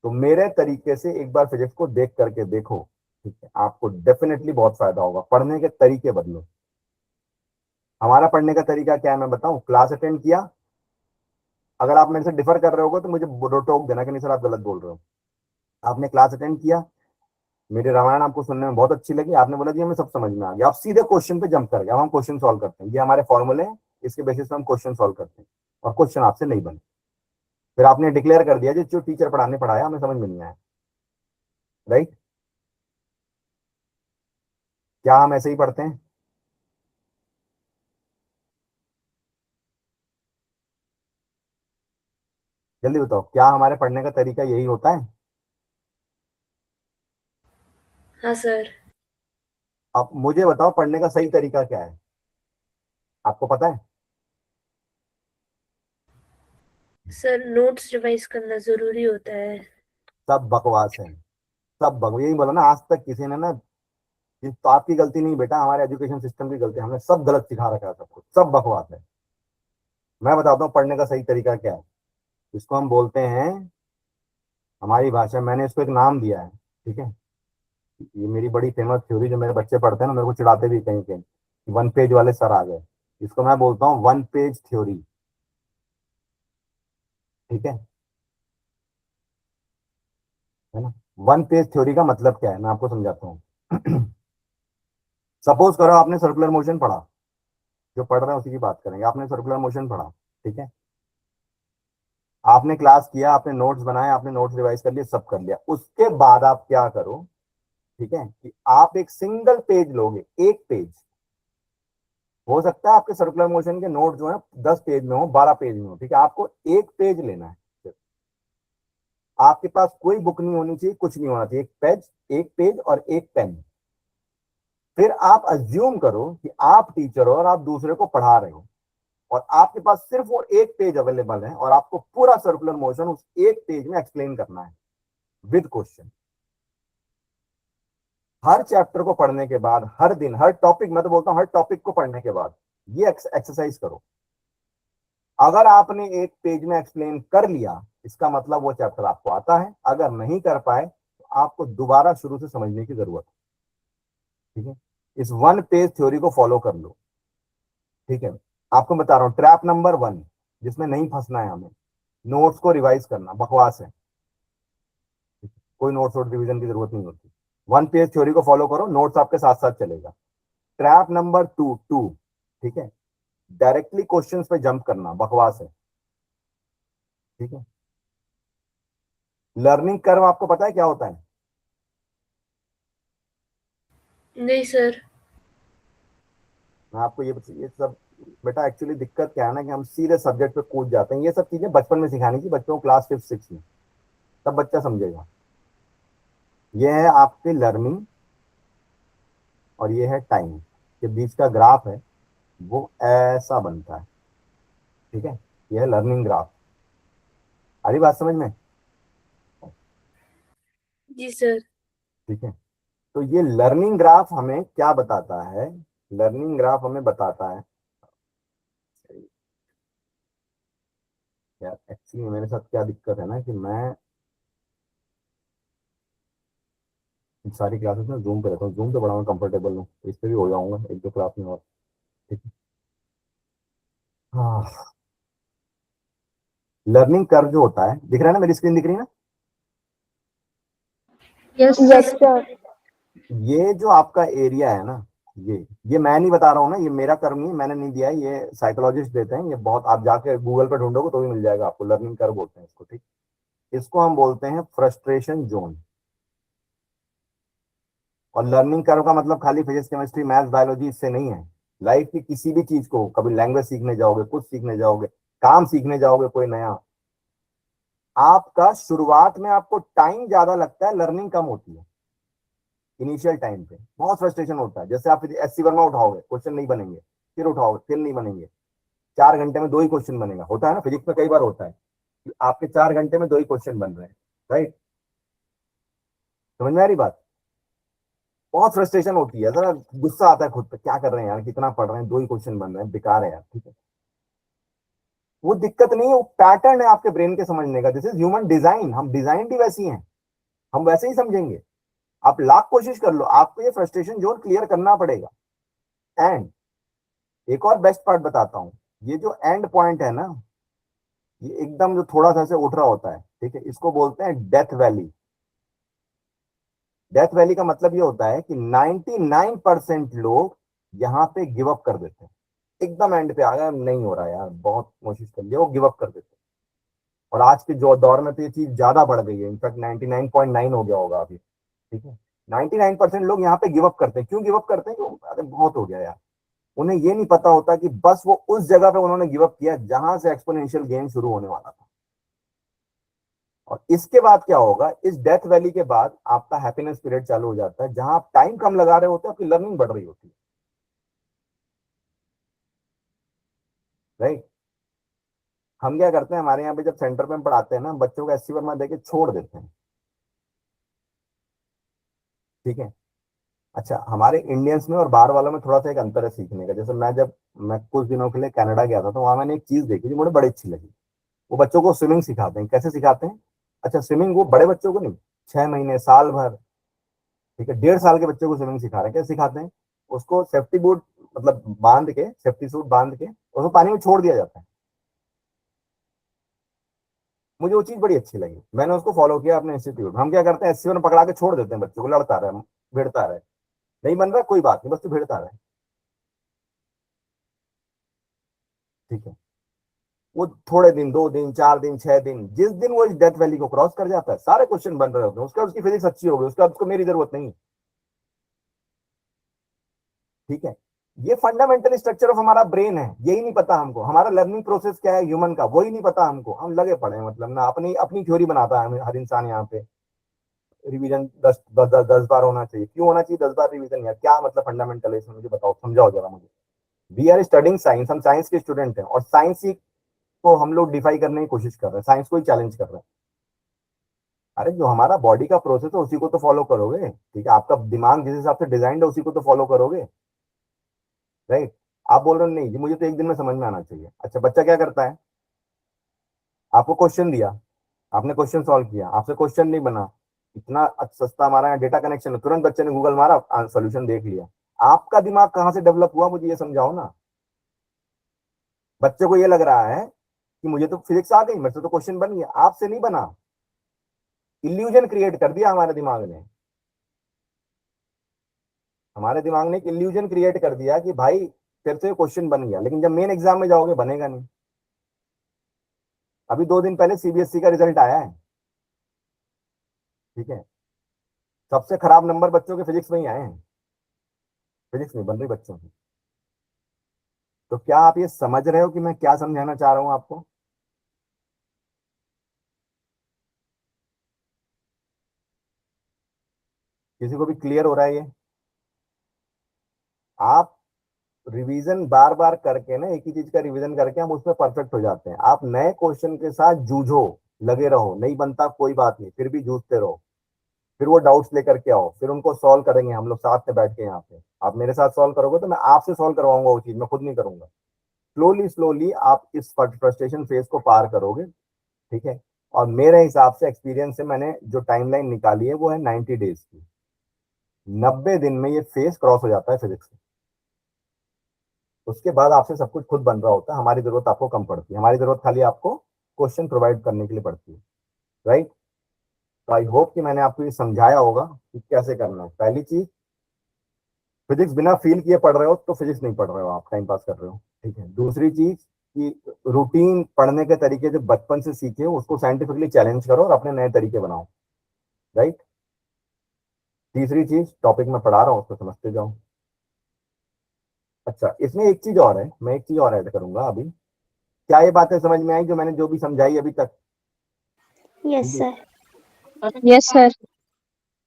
[SPEAKER 2] तो मेरे तरीके से एक बार फिजिक्स को देख करके देखो, ठीक है, आपको डेफिनेटली बहुत फायदा होगा। पढ़ने के तरीके बदलो। हमारा पढ़ने का तरीका क्या है मैं बताऊं? क्लास अटेंड किया, अगर आप मेरे से डिफर कर रहे हो तो मुझे टोक देना कि नहीं सर आप गलत बोल रहे हो। आपने क्लास अटेंड किया, मेरी रामायण आपको सुनने में बहुत अच्छी लगी, आपने बोला जी हमें सब समझ में आ गया, आप सीधे क्वेश्चन पे जंप कर गए। अब हम क्वेश्चन सॉल्व करते हैं, ये हमारे फॉर्मूले हैं, इसके बेसिस पे हम क्वेश्चन सॉल्व करते हैं, और क्वेश्चन आपसे नहीं बने। फिर आपने डिक्लेयर कर दिया जो टीचर पढ़ाने पढ़ाया हमें समझ में नहीं आया, राइट। क्या हम ऐसे ही पढ़ते हैं? जल्दी बताओ, क्या हमारे पढ़ने का तरीका यही होता है?
[SPEAKER 5] हाँ सर।
[SPEAKER 2] अब मुझे बताओ पढ़ने का सही तरीका क्या है, आपको पता है?
[SPEAKER 5] सर नोट्स रिवाइज करना जरूरी होता है।
[SPEAKER 2] सब बकवास है, सब यही बोला ना, आज तक किसी ने ना, ये तो आपकी गलती नहीं बेटा, हमारे एजुकेशन सिस्टम की गलती है, हमने सब गलत सिखा रखा है सबको, सब बकवास है। मैं बताता हूँ पढ़ने का सही तरीका क्या है। इसको हम बोलते हैं, हमारी भाषा, मैंने इसको एक नाम दिया है, ठीक है। ये मेरी बड़ी फेमस थ्योरी, जो मेरे बच्चे पढ़ते हैं ना, मेरे को चिढ़ाते भी कहीं कहीं, 1 पेज वाले सर आ गए। इसको मैं बोलता हूँ 1 पेज थ्योरी, ठीक है ना। 1 पेज थ्योरी का मतलब क्या है मैं आपको समझाता हूँ। सपोज करो आपने सर्कुलर मोशन पढ़ा, जो पढ़ रहे हैं उसी की बात करेंगे। आपने सर्कुलर मोशन पढ़ा, ठीक है, आपने क्लास किया, आपने नोट्स बनाए, आपने नोट्स रिवाइज कर लिए, सब कर लिया। उसके बाद आप क्या करो, ठीक है, कि आप एक सिंगल पेज लोगे, एक पेज। हो सकता है आपके सर्कुलर मोशन के नोट जो है 10 पेज में हो, 12 पेज में हो, ठीक है, आपको एक पेज लेना है। आपके पास कोई बुक नहीं होनी चाहिए, कुछ नहीं होना चाहिए, एक पेज और एक पेन। फिर आप अज्यूम करो कि आप टीचर हो और आप दूसरे को पढ़ा रहे हो, और आपके पास सिर्फ वो एक पेज अवेलेबल है, और आपको पूरा सर्कुलर मोशन उस एक पेज में एक्सप्लेन करना है विद क्वेश्चन। हर चैप्टर को पढ़ने के बाद, हर दिन, हर टॉपिक, मैं तो बोलता हूं हर टॉपिक को पढ़ने के बाद ये एक्सरसाइज करो। अगर आपने एक पेज में एक्सप्लेन कर लिया, इसका मतलब वो चैप्टर आपको आता है। अगर नहीं कर पाए तो आपको दोबारा शुरू से समझने की जरूरत है, ठीक है। इस 1 पेज थ्योरी को फॉलो कर लो, ठीक है। आपको बता रहा हूं ट्रैप नंबर 1, जिसमें नहीं फंसना है हमें, नोट्स को रिवाइज करना बकवास है। कोई नोट्स और रिवीजन की जरूरत नहीं होती। 1 पेज थ्योरी को फॉलो करो, नोट्स आपके साथ साथ चलेगा। ट्रैप नंबर 2, ठीक है, डायरेक्टली क्वेश्चंस पे जंप करना बकवास है, ठीक है। लर्निंग कर्व आपको पता है क्या होता है?
[SPEAKER 5] नहीं सर।
[SPEAKER 2] मैं आपको ये सब बेटा एक्चुअली दिक्कत क्या है ना कि हम सीधे सब्जेक्ट पे कूद जाते हैं। ये सब चीजें बचपन में सिखानी चाहिए बच्चों को, क्लास 5th 6th में, तब बच्चा समझेगा। ये है आपकी लर्निंग और ये है टाइम के बीच का ग्राफ है, वो ऐसा बनता है। ठीक है, ये है लर्निंग ग्राफ। आ रही बात समझ में?
[SPEAKER 5] जी सर।
[SPEAKER 2] ठीक है, तो ये लर्निंग ग्राफ हमें क्या बताता है? लर्निंग ग्राफ हमें बताता है, यार एक्चुअली मेरे साथ क्या दिक्कत है ना कि मैं इन सारी क्लासेस में जूम पे रहता हूँ, जूम पे बड़ा मैं कंफर्टेबल हूँ, तो इस पे भी हो जाऊंगा 1-2 क्लास में और। ठीक है, हाँ। लर्निंग कर्व जो होता है, दिख रहा है ना, मेरी स्क्रीन दिख रही है ना?
[SPEAKER 5] Yes
[SPEAKER 3] yes
[SPEAKER 5] sir.
[SPEAKER 3] सर।
[SPEAKER 2] ये जो आपका एरिया है ना, ये मैं नहीं बता रहा हूँ ना, ये मेरा कर्व नहीं, मैंने नहीं दिया है, ये साइकोलॉजिस्ट देते हैं। ये बहुत, आप जाके गूगल पे ढूंढोगे तो भी मिल जाएगा आपको, लर्निंग कर्व बोलते हैं इसको। ठीक, इसको हम बोलते हैं फ्रस्ट्रेशन जोन। और लर्निंग कर्व का मतलब खाली फिजिक्स केमिस्ट्री मैथ्स बायोलॉजी इससे नहीं है। लाइफ की किसी भी चीज को, कभी लैंग्वेज सीखने जाओगे, कुछ सीखने जाओगे, काम सीखने जाओगे कोई नया, आपका शुरुआत में आपको टाइम ज्यादा लगता है, लर्निंग कम होती है। इनिशियल टाइम पे बहुत फ्रस्ट्रेशन होता है। जैसे आप एससी वर्मा उठाओगे, क्वेश्चन नहीं बनेंगे, फिर उठाओगे, फिर नहीं बनेंगे, 4 घंटे में 2 ही क्वेश्चन बनेगा। होता है ना, फिजिक्स में कई बार होता है कि आपके 4 घंटे में 2 ही क्वेश्चन बन रहे हैं। राइट, समझ में आ रही बात? बहुत फ्रस्ट्रेशन होती है, जरा गुस्सा आता है खुद पे, क्या कर रहे हैं यार, कितना पढ़ रहे हैं, 2 ही क्वेश्चन बन रहे हैं, बेकार है यार। ठीक है, वो दिक्कत नहीं है, वो पैटर्न है आपके ब्रेन के समझने का। दिस इज ह्यूमन डिजाइन, हम डिजाइन भी वैसी हैं, हम वैसे ही समझेंगे। आप लाख कोशिश कर लो, आपको ये फ्रस्ट्रेशन जोन क्लियर करना पड़ेगा। एंड एक और बेस्ट पार्ट बताता हूं, ये जो एंड पॉइंट है ना, ये एकदम जो थोड़ा सा से उठ रहा होता है, ठीक है, इसको बोलते हैं डेथ वैली। डेथ वैली का मतलब ये होता है कि 99% लोग यहाँ पे गिव अप कर देते हैं। एकदम एंड पे आ गया, नहीं हो रहा यार, बहुत कोशिश कर लिया, वो गिव अप कर देते हैं। और आज के जो दौर में तो ये चीज ज्यादा बढ़ गई है, इनफैक्ट 99.9 हो गया होगा अभी। ठीक है, 99% लोग यहाँ पे गिव अप करते हैं। क्यों गिव अप करते हैं? क्यों? अरे बहुत हो गया यार। उन्हें ये नहीं पता होता कि बस वो उस जगह पे उन्होंने गिव अप किया जहां से एक्सपोनेंशियल गेन शुरू होने वाला था। और इसके बाद क्या होगा, इस डेथ वैली के बाद आपका हैप्पीनेस पीरियड चालू हो जाता है, जहां आप टाइम कम लगा रहे होते हैं, आपकी लर्निंग बढ़ रही होती है। राइट, हम क्या करते हैं, हमारे यहाँ पे जब सेंटर पे हम पढ़ाते हैं ना, बच्चों को एससी वर्मा देके छोड़ देते हैं। ठीक है, अच्छा, हमारे इंडियंस में और बाहर वालों में थोड़ा सा एक अंतर है सीखने का। जैसे मैं कुछ दिनों के लिए कनाडा गया था, तो वहां मैंने एक चीज देखी जो मुझे बड़ी अच्छी लगी। वो बच्चों को स्विमिंग सिखाते हैं। कैसे सिखाते हैं? अच्छा, स्विमिंग वो बड़े बच्चों को नहीं, 6 महीने, साल भर, ठीक है, 1.5 साल के बच्चे को स्विमिंग सिखा रहे हैं। कैसे सिखाते हैं? उसको सेफ्टी बूट, मतलब बांध के, सेफ्टी सूट बांध के उसको पानी में छोड़ दिया जाता है। मुझे वो चीज बड़ी अच्छी लगी, मैंने उसको फॉलो किया अपने इंस्टीट्यूट। हम क्या करते हैं, एससी में पकड़ा के छोड़ देते हैं बच्चों को, लड़ता रहे, भिड़ता रहे, नहीं बन रहा कोई बात नहीं, बस तू भिड़ता रहे। ठीक है, वो थोड़े दिन, 2 दिन, 4 दिन, 6 दिन, जिस दिन वो इस डेथ वैली को क्रॉस कर जाता है, सारे क्वेश्चन बन रहे होते हैं, उसका उसकी फिजिक्स अच्छी होगी, उसका उसको मेरी जरूरत नहीं है। ठीक है, ये फंडामेंटल स्ट्रक्चर ऑफ हमारा ब्रेन है, यही नहीं पता हमको। हमारा लर्निंग प्रोसेस क्या है ह्यूमन का, वही नहीं पता हमको। हम लगे पड़े हैं, मतलब ना अपनी अपनी थ्योरी बनाता है हर इंसान यहाँ पे। रिवीजन 10 बार होना चाहिए। क्यों होना चाहिए 10 बार रिवीजन? यार क्या मतलब फंडामेंटल है इसमें, मुझे बताओ, समझाओ जरा मुझे। वी आर स्टडिंग साइंस, हम साइंस के स्टूडेंट हैं, और साइंस ही को हम लोग डिफाई करने की कोशिश कर रहे हैं, साइंस को ही चैलेंज कर रहे हैं। अरे जो हमारा बॉडी का प्रोसेस है उसी को तो फॉलो करोगे। ठीक है, आपका दिमाग जिस हिसाब से डिजाइंड है उसी को तो फॉलो करोगे। राइट, आप बोल रहे हो नहीं जी मुझे तो एक दिन में समझ में आना चाहिए। अच्छा, बच्चा क्या करता है, आपको क्वेश्चन दिया, आपने क्वेश्चन सॉल्व किया, आपसे क्वेश्चन नहीं बना, इतना सस्ता हमारा यहाँ डेटा कनेक्शन है, तुरंत बच्चे ने गूगल मारा, सोल्यूशन देख लिया। आपका दिमाग कहाँ से डेवलप हुआ, मुझे ये समझाओ ना। बच्चे को ये लग रहा है कि मुझे तो फिजिक्स आ गई, मेरे से तो क्वेश्चन बन गया। आपसे नहीं बना, इल्यूजन क्रिएट कर दिया हमारे दिमाग ने। हमारे दिमाग ने एक इल्यूजन क्रिएट कर दिया कि भाई तेरे से क्वेश्चन बन गया, लेकिन जब मेन एग्जाम में जाओगे बनेगा नहीं। अभी 2 दिन पहले सीबीएसई का रिजल्ट आया है। ठीक है, सबसे खराब नंबर बच्चों के फिजिक्स में ही आए हैं। फिजिक्स नहीं बन रही बच्चों की। तो क्या आप ये समझ रहे हो कि मैं क्या समझाना चाह रहा हूं आपको? किसी को भी क्लियर हो रहा है ये? आप रिवीजन बार बार करके ना, एक ही चीज का रिवीजन करके हम उसमें परफेक्ट हो जाते हैं। आप नए क्वेश्चन के साथ जूझो, लगे रहो, नहीं बनता कोई बात नहीं, फिर भी जूझते रहो, फिर वो डाउट्स लेकर के आओ, फिर उनको सॉल्व करेंगे हम लोग साथ में बैठ के। यहाँ पे आप मेरे साथ सॉल्व करोगे तो मैं आपसे सॉल्व करवाऊंगा, वो चीज मैं खुद नहीं करूंगा। स्लोली स्लोली आप इस फ्रस्ट्रेशन फेज को पार करोगे, ठीक है। और मेरे हिसाब से, एक्सपीरियंस से, मैंने जो टाइमलाइन निकाली है वो है 90 डेज की। 90 दिन में ये फेज क्रॉस हो जाता है फिजिक्स में। उसके बाद आपसे सब कुछ खुद बन रहा होता है। हमारी जरूरत आपको कम पड़ती है, हमारी जरूरत खाली आपको क्वेश्चन प्रोवाइड करने के लिए पड़ती है, राइट। तो आई होप कि मैंने आपको ये समझाया होगा कि कैसे करना है। पहली चीज, फिजिक्स बिना फील किए पढ़ रहे हो तो फिजिक्स नहीं पढ़ रहे हो, आप टाइम पास कर रहे हो, ठीक है। दूसरी चीज कि रूटीन पढ़ने के तरीके जो बचपन से सीखे हो उसको साइंटिफिकली चैलेंज करो और अपने नए तरीके बनाओ, राइट। तीसरी चीज, टॉपिक में पढ़ा रहा हूँ उसको समझते जाओ। अच्छा, इसमें एक चीज और है, मैं एक चीज और ऐड करूंगा अभी। क्या ये बातें समझ में आई जो मैंने जो भी समझाई अभी तक?
[SPEAKER 9] Yes sir.
[SPEAKER 3] Yes sir.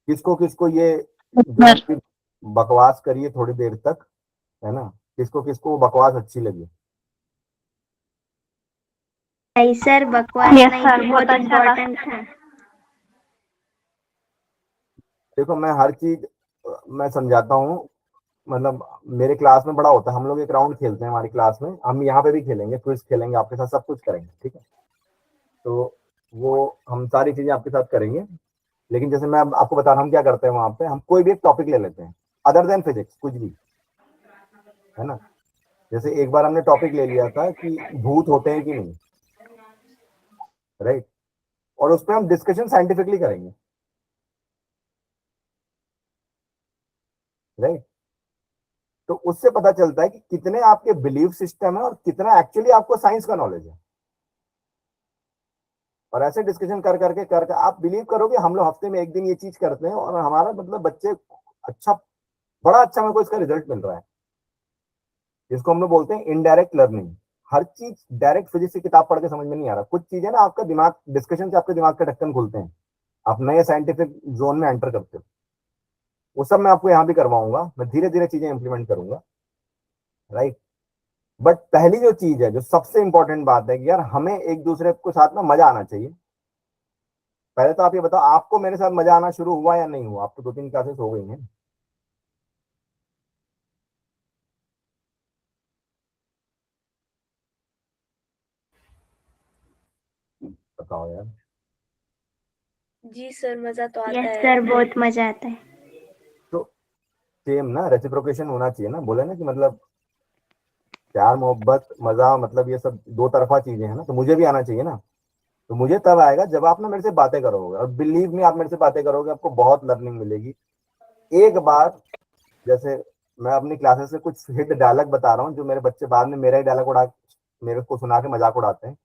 [SPEAKER 2] किसको किसको ये जो है कि बकवास करिए थोड़ी देर तक, है ना, किसको किसको बकवास अच्छी लगी?
[SPEAKER 9] नहीं सर, बकवास
[SPEAKER 3] यस
[SPEAKER 9] नहीं,
[SPEAKER 3] सर,
[SPEAKER 9] बहुत
[SPEAKER 3] बहुत अच्छा था।
[SPEAKER 9] इम्पोर्टेंट है।
[SPEAKER 2] देखो, मैं हर चीज मैं समझाता हूँ। मतलब मेरे क्लास में बड़ा होता है, हम लोग एक राउंड खेलते हैं हमारी क्लास में, हम यहाँ पे भी खेलेंगे, क्विज खेलेंगे आपके साथ, सब कुछ करेंगे, ठीक है। तो वो हम सारी चीजें आपके साथ करेंगे। लेकिन जैसे मैं अब आपको बता रहा हूँ क्या करते हैं वहां पे, हम कोई भी एक टॉपिक ले लेते हैं अदर देन फिजिक्स, कुछ भी, है ना। जैसे एक बार हमने टॉपिक ले लिया था कि भूत होते हैं कि नहीं, राइट। और उस पर हम डिस्कशन साइंटिफिकली करेंगे, राइट। तो उससे पता चलता है कि कितने आपके बिलीफ सिस्टम है और कितना एक्चुअली आपको साइंस का नॉलेज है। और ऐसे डिस्कशन कर करके कर आप बिलीव करोगे, हम लोग हफ्ते में एक दिन ये चीज करते हैं और हमारा मतलब बच्चे अच्छा, बड़ा अच्छा मेरे को इसका रिजल्ट मिल रहा है। इसको हम लोग बोलते हैं इनडायरेक्ट लर्निंग। हर चीज डायरेक्ट फिजिक्स की किताब पढ़ के समझ में नहीं आ रहा। कुछ चीजें ना आपका दिमाग, डिस्कशन से आपके दिमाग के ढक्कन खुलते हैं, आप नए साइंटिफिक जोन में एंटर करते हो। वो सब मैं आपको यहाँ भी करवाऊंगा, मैं धीरे धीरे चीजें इंप्लीमेंट करूंगा, राइट। बट पहली जो चीज है, जो सबसे इंपॉर्टेंट बात है कि यार हमें एक दूसरे को साथ में मजा आना चाहिए। पहले तो आप ये बताओ, आपको मेरे साथ मजा आना शुरू हुआ या नहीं हुआ? आप तो 2-3 क्लासेस हो गई हैं। बताओ यार।
[SPEAKER 5] जी सर, मजा तो आता
[SPEAKER 9] यस
[SPEAKER 5] है।
[SPEAKER 9] सर, बहुत मजा आता है।
[SPEAKER 2] तो सेम ना, रेसिप्रोकेशन होना चाहिए ना, बोले ना कि मतलब प्यार मोहब्बत मजा, मतलब ये सब दो तरफा चीजें हैं ना, तो मुझे भी आना चाहिए ना। तो मुझे तब आएगा जब आप ना मेरे से बातें करोगे, और बिलीव मी, आप मेरे से बातें करोगे आपको बहुत लर्निंग मिलेगी। एक बार, जैसे मैं अपनी क्लासेस से कुछ हिट डायलॉग बता रहा हूँ जो मेरे बच्चे बाद में मेरा ही डायलॉग उड़ा, मेरे को सुना के मजाक उड़ाते हैं।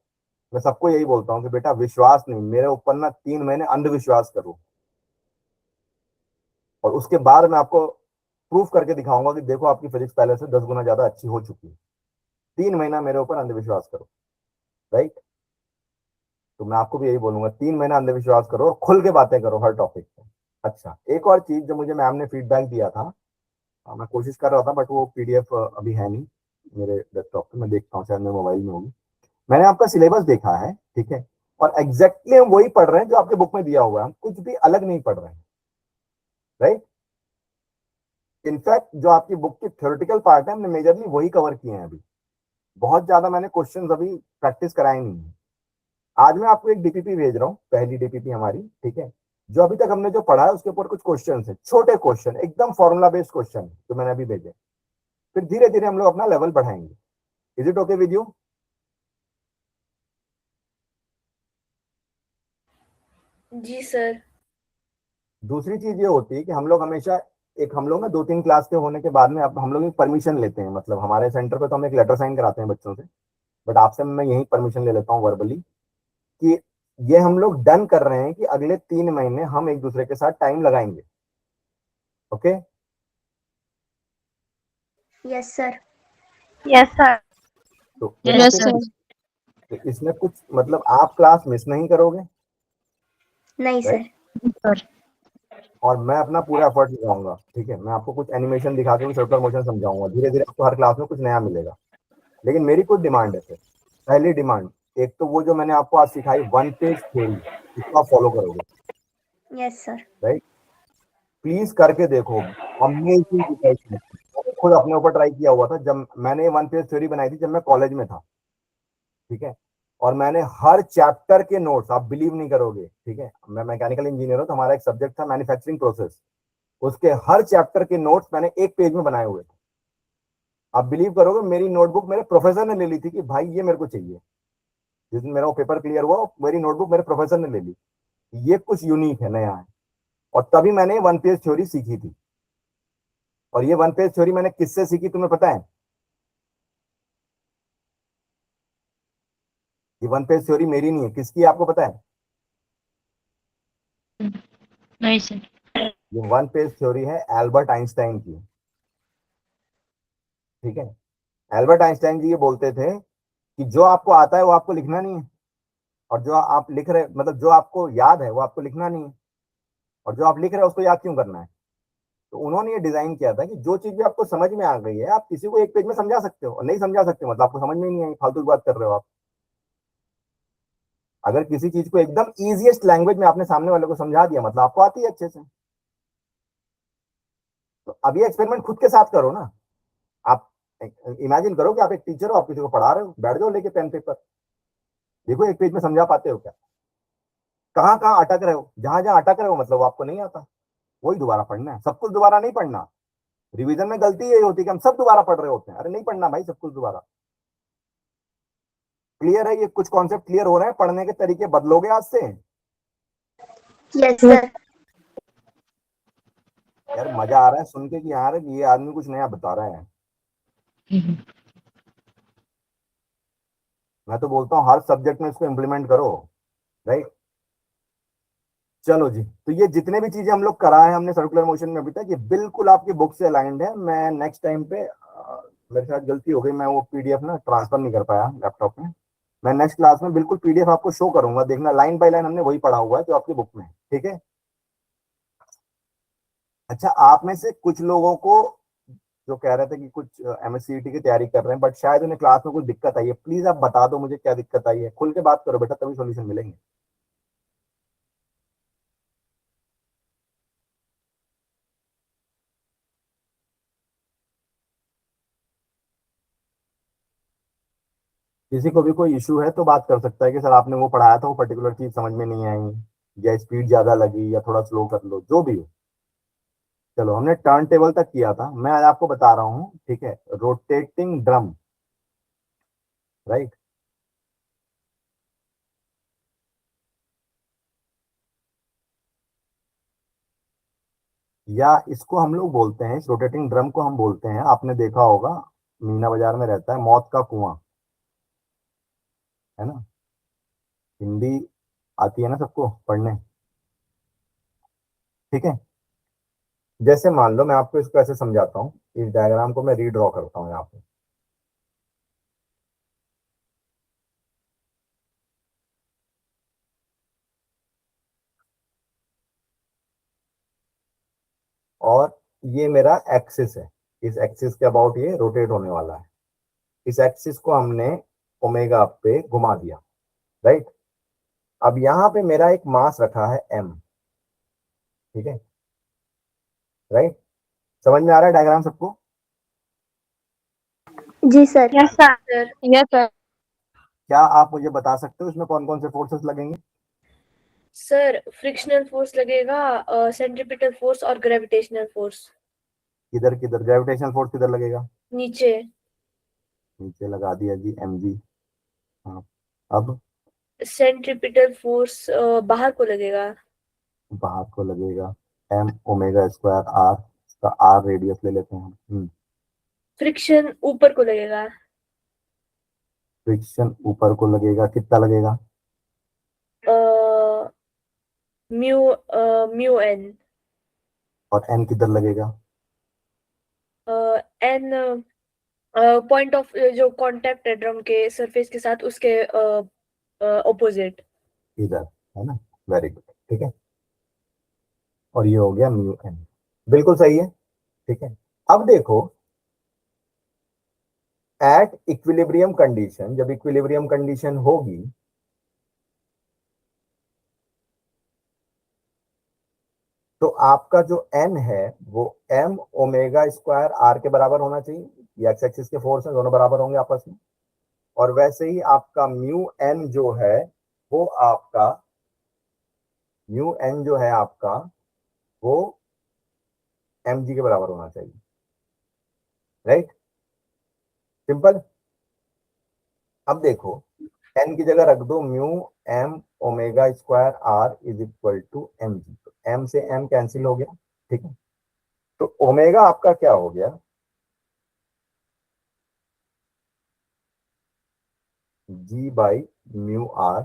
[SPEAKER 2] मैं सबको यही बोलता हूँ कि बेटा विश्वास नहीं, मेरे ऊपर ना 3 महीने अंधविश्वास करो, और उसके बाद मैं आपको प्रूफ करके दिखाऊंगा कि देखो आपकी फिजिक्स पहले से 10 गुना ज्यादा अच्छी हो चुकी है। 3 महीना मेरे ऊपर अंधविश्वास करो, राइट। तो मैं आपको भी यही बोलूंगा, 3 महीना अंधविश्वास करो और खुल के बातें करो हर टॉपिक पे। अच्छा, एक और चीज जो मुझे मैम ने फीडबैक दिया था, मैं कोशिश कर रहा था बट वो पीडीएफ अभी है नहीं मेरे डेस्कटॉप पे, मैं देखता हूँ शायद मेरे मोबाइल में होगी। मैंने आपका सिलेबस देखा है, ठीक है, और एग्जैक्टली हम वही पढ़ रहे हैं जो आपके बुक में दिया हुआ है, हम कुछ भी अलग नहीं पढ़ रहे हैं, राइट। इनफैक्ट जो आपकी बुक की थ्योरेटिकल पार्ट है हमने मेजरली वही कवर किए हैं अभी। बहुत ज्यादा मैंने क्वेश्चंस अभी प्रैक्टिस कराए नहीं है। आज मैं आपको एक डीपीपी भेज रहा हूँ, पहली डीपीपी हमारी, ठीक है। जो अभी तक हमने जो पढ़ा है उसके ऊपर कुछ क्वेश्चन है, छोटे क्वेश्चन, एकदम फॉर्मूला बेस्ड क्वेश्चन जो मैंने अभी भेजे। फिर धीरे धीरे हम लोग अपना लेवल बढ़ाएंगे। Is it okay with you?
[SPEAKER 5] जी सर।
[SPEAKER 2] दूसरी चीज ये होती है कि हम लोग हमेशा एक, हम लोग ना 2-3 क्लास के होने के बाद में अब हम लोग एक परमिशन लेते हैं, मतलब हमारे सेंटर पे तो हम एक लेटर साइन कराते हैं बच्चों से, बट आपसे मैं यही परमिशन ले लेता हूँ वर्बली, कि ये हम लोग डन कर रहे हैं कि अगले 3 महीने हम एक दूसरे के साथ टाइम लगाएंगे, okay?
[SPEAKER 9] Yes sir.
[SPEAKER 3] Yes sir.
[SPEAKER 2] तो
[SPEAKER 5] Yes, sir.
[SPEAKER 2] तो इसमें कुछ मतलब आप क्लास मिस नहीं करोगे,
[SPEAKER 9] नहीं सर।
[SPEAKER 2] राइट? और मैं अपना पूरा एफर्ट लगाऊंगा, ठीक है। मैं आपको कुछ एनिमेशन दिखा के सर्कुलर मोशन समझाऊंगा, धीरे धीरे आपको हर क्लास में कुछ नया मिलेगा। लेकिन मेरी कुछ डिमांड है सर। पहली डिमांड, एक तो वो जो मैंने आपको आज सिखाई 1 पेज थ्योरी, इसको आप फॉलो करोगे,
[SPEAKER 9] यस सर।
[SPEAKER 2] राइट? प्लीज करके देखो, अमेजिंग रिजल्ट। मैंने खुद अपने ऊपर ट्राई किया हुआ था, जब मैंने 1 पेज थ्योरी बनाई थी जब मैं कॉलेज में था, ठीक है। और मैंने हर चैप्टर के नोट्स, आप बिलीव नहीं करोगे, ठीक है, मैं मैकेनिकल इंजीनियर हूं, तो हमारा एक सब्जेक्ट था मैन्युफैक्चरिंग प्रोसेस, उसके हर चैप्टर के नोट्स मैंने एक पेज में बनाए हुए थे। आप बिलीव करोगे, मेरी नोटबुक मेरे प्रोफेसर ने ले ली थी कि भाई ये मेरे को चाहिए। जिस दिन मेरा वो पेपर क्लियर हुआ, मेरी नोटबुक मेरे प्रोफेसर ने ले ली, ये कुछ यूनिक है, नया है। और तभी मैंने 1 पेज थ्योरी सीखी थी। और ये 1 पेज थ्योरी मैंने किससे सीखी तुम्हें पता है? ये 1 पेज थ्योरी मेरी नहीं है, किसकी है आपको पता है?
[SPEAKER 5] नहीं सर।
[SPEAKER 2] ये 1 पेज थ्योरी है एल्बर्ट आइंस्टाइन की, ठीक है। एल्बर्ट आइंस्टाइन जी ये बोलते थे कि जो आपको आता है वो आपको लिखना नहीं है, और जो आप लिख रहे, मतलब जो आपको याद है वो आपको लिखना नहीं है, और जो आप लिख रहे हो उसको याद क्यों करना है? तो उन्होंने ये डिजाइन किया था कि जो चीज भी आपको समझ में आ गई है, आप किसी को एक पेज में समझा सकते हो, और नहीं समझा सकते मतलब आपको समझ में ही नहीं आई, फालतू की बात कर रहे हो आप। अगर किसी चीज को एकदम इजीएस्ट लैंग्वेज में आपने सामने वाले को समझा दिया, मतलब आपको आती है अच्छे से। तो अभी एक्सपेरिमेंट खुद के साथ करो ना। आप इमेजिन करो कि आप एक टीचर हो, आप किसी को पढ़ा रहे हो, बैठ जाओ लेके पेन पेपर, देखो एक पेज में समझा पाते हो क्या? कहाँ कहाँ अटक रहे हो, जहां जहां अटक रहे हो मतलब आपको नहीं आता, वही दोबारा पढ़ना है। सब कुछ दोबारा नहीं पढ़ना। रिवीजन में गलती यही होती है कि हम सब दोबारा पढ़ रहे होते हैं। अरे नहीं पढ़ना भाई सब कुछ दोबारा। क्लियर है? ये कुछ कॉन्सेप्ट क्लियर हो रहे हैं? पढ़ने के तरीके बदलोगे आज से?
[SPEAKER 9] Yes sir.
[SPEAKER 2] यार मजा आ रहा है सुन के कि यार ये आदमी कुछ नया बता रहा है। मैं तो बोलता हूँ हर सब्जेक्ट में इसको इम्प्लीमेंट करो, राइट? चलो जी, तो ये जितने भी चीजें हम लोग कराए हैं हमने सर्कुलर मोशन में अभी तक, ये बिल्कुल आपकी बुक से अलाइंड है। मैं नेक्स्ट टाइम पे मेरे साथ गलती हो गई, मैं वो पीडीएफ ना ट्रांसफर नहीं कर पाया लैपटॉप में। मैं नेक्स्ट क्लास में बिल्कुल पीडीएफ आपको शो करूंगा, देखना लाइन बाय लाइन हमने वही पढ़ा हुआ है जो आपकी बुक में है, ठीक है। अच्छा, आप में से कुछ लोगों को जो कह रहे थे कि कुछ एमएससीईटी की तैयारी कर रहे हैं, बट शायद उन्हें क्लास में कुछ दिक्कत आई है, प्लीज आप बता दो मुझे क्या दिक्कत आई है। खुल के बात करो बेटा, तभी सॉल्यूशन मिलेंगे। किसी को भी कोई इशू है तो बात कर सकता है कि सर आपने वो पढ़ाया था, वो पर्टिकुलर चीज समझ में नहीं आई, या स्पीड ज्यादा लगी, या थोड़ा स्लो कर लो, जो भी हो। चलो, हमने टर्न टेबल तक किया था, मैं आज आपको बता रहा हूँ, ठीक है। Rotating drum, right? या इसको हम लोग बोलते हैं, इस रोटेटिंग ड्रम को हम बोलते हैं, आपने देखा होगा मीना बाजार में रहता है, मौत का कुआं, है ना? हिंदी आती है ना सबको पढ़ने, ठीक है। जैसे मान लो मैं आपको इसको ऐसे समझाता हूँ, इस डायग्राम को मैं रीड्रॉ करता हूँ यहाँ पे। और ये मेरा एक्सिस है, इस एक्सिस के अबाउट ये रोटेट होने वाला है। इस एक्सिस को हमने ओमेगा पे घुमा दिया, राइट? अब यहाँ पे मेरा एक मास रखा है m, ठीक है, राइट? समझ में आ रहा है डायग्राम सबको?
[SPEAKER 9] जी sir.
[SPEAKER 3] Yes sir.
[SPEAKER 5] Sir
[SPEAKER 3] yes sir.
[SPEAKER 2] क्या आप मुझे बता सकते हो इसमें कौन कौन से फोर्सेस लगेंगे?
[SPEAKER 5] सर फ्रिक्शनल फोर्स लगेगा, सेंट्रीपिटल फोर्स और ग्रेविटेशनल फोर्स।
[SPEAKER 2] किधर किधर ग्रेविटेशनल फोर्स किधर लगेगा?
[SPEAKER 5] नीचे।
[SPEAKER 2] नीचे लगा दिया जी, mg। हाँ, अब
[SPEAKER 5] सेंट्रीपिटल फोर्स बाहर को लगेगा।
[SPEAKER 2] बाहर को लगेगा m ओमेगा स्क्वायर r, का r रेडियस ले लेते हैं हम।
[SPEAKER 5] फ्रिक्शन ऊपर को लगेगा।
[SPEAKER 2] फ्रिक्शन ऊपर को लगेगा, कितना लगेगा?
[SPEAKER 5] Mu mu N.
[SPEAKER 2] और n किधर लगेगा?
[SPEAKER 5] एन पॉइंट ऑफ जो कांटेक्ट है ड्रम के सरफेस के साथ उसके ऑपोजिट।
[SPEAKER 2] इधर, है ना, वेरी गुड, ठीक है। और ये हो गया म्यू एन, बिल्कुल सही है, ठीक है। अब देखो, एट इक्विलिब्रियम कंडीशन, जब इक्विलिब्रियम कंडीशन होगी तो आपका जो एन है वो एम ओमेगा स्क्वायर आर के बराबर होना चाहिए। ये एक्स एक्सिस के फोर्स है, दोनों बराबर होंगे आपस में। और वैसे ही आपका म्यू एन जो है वो आपका, म्यू एन जो है आपका वो एम जी के बराबर होना चाहिए, राइट, सिंपल। अब देखो, एन की जगह रख दो mu M omega square R is equal to M G. तो एम से एम कैंसिल हो गया, ठीक है। तो ओमेगा आपका क्या हो गया, जी बाई म्यू आर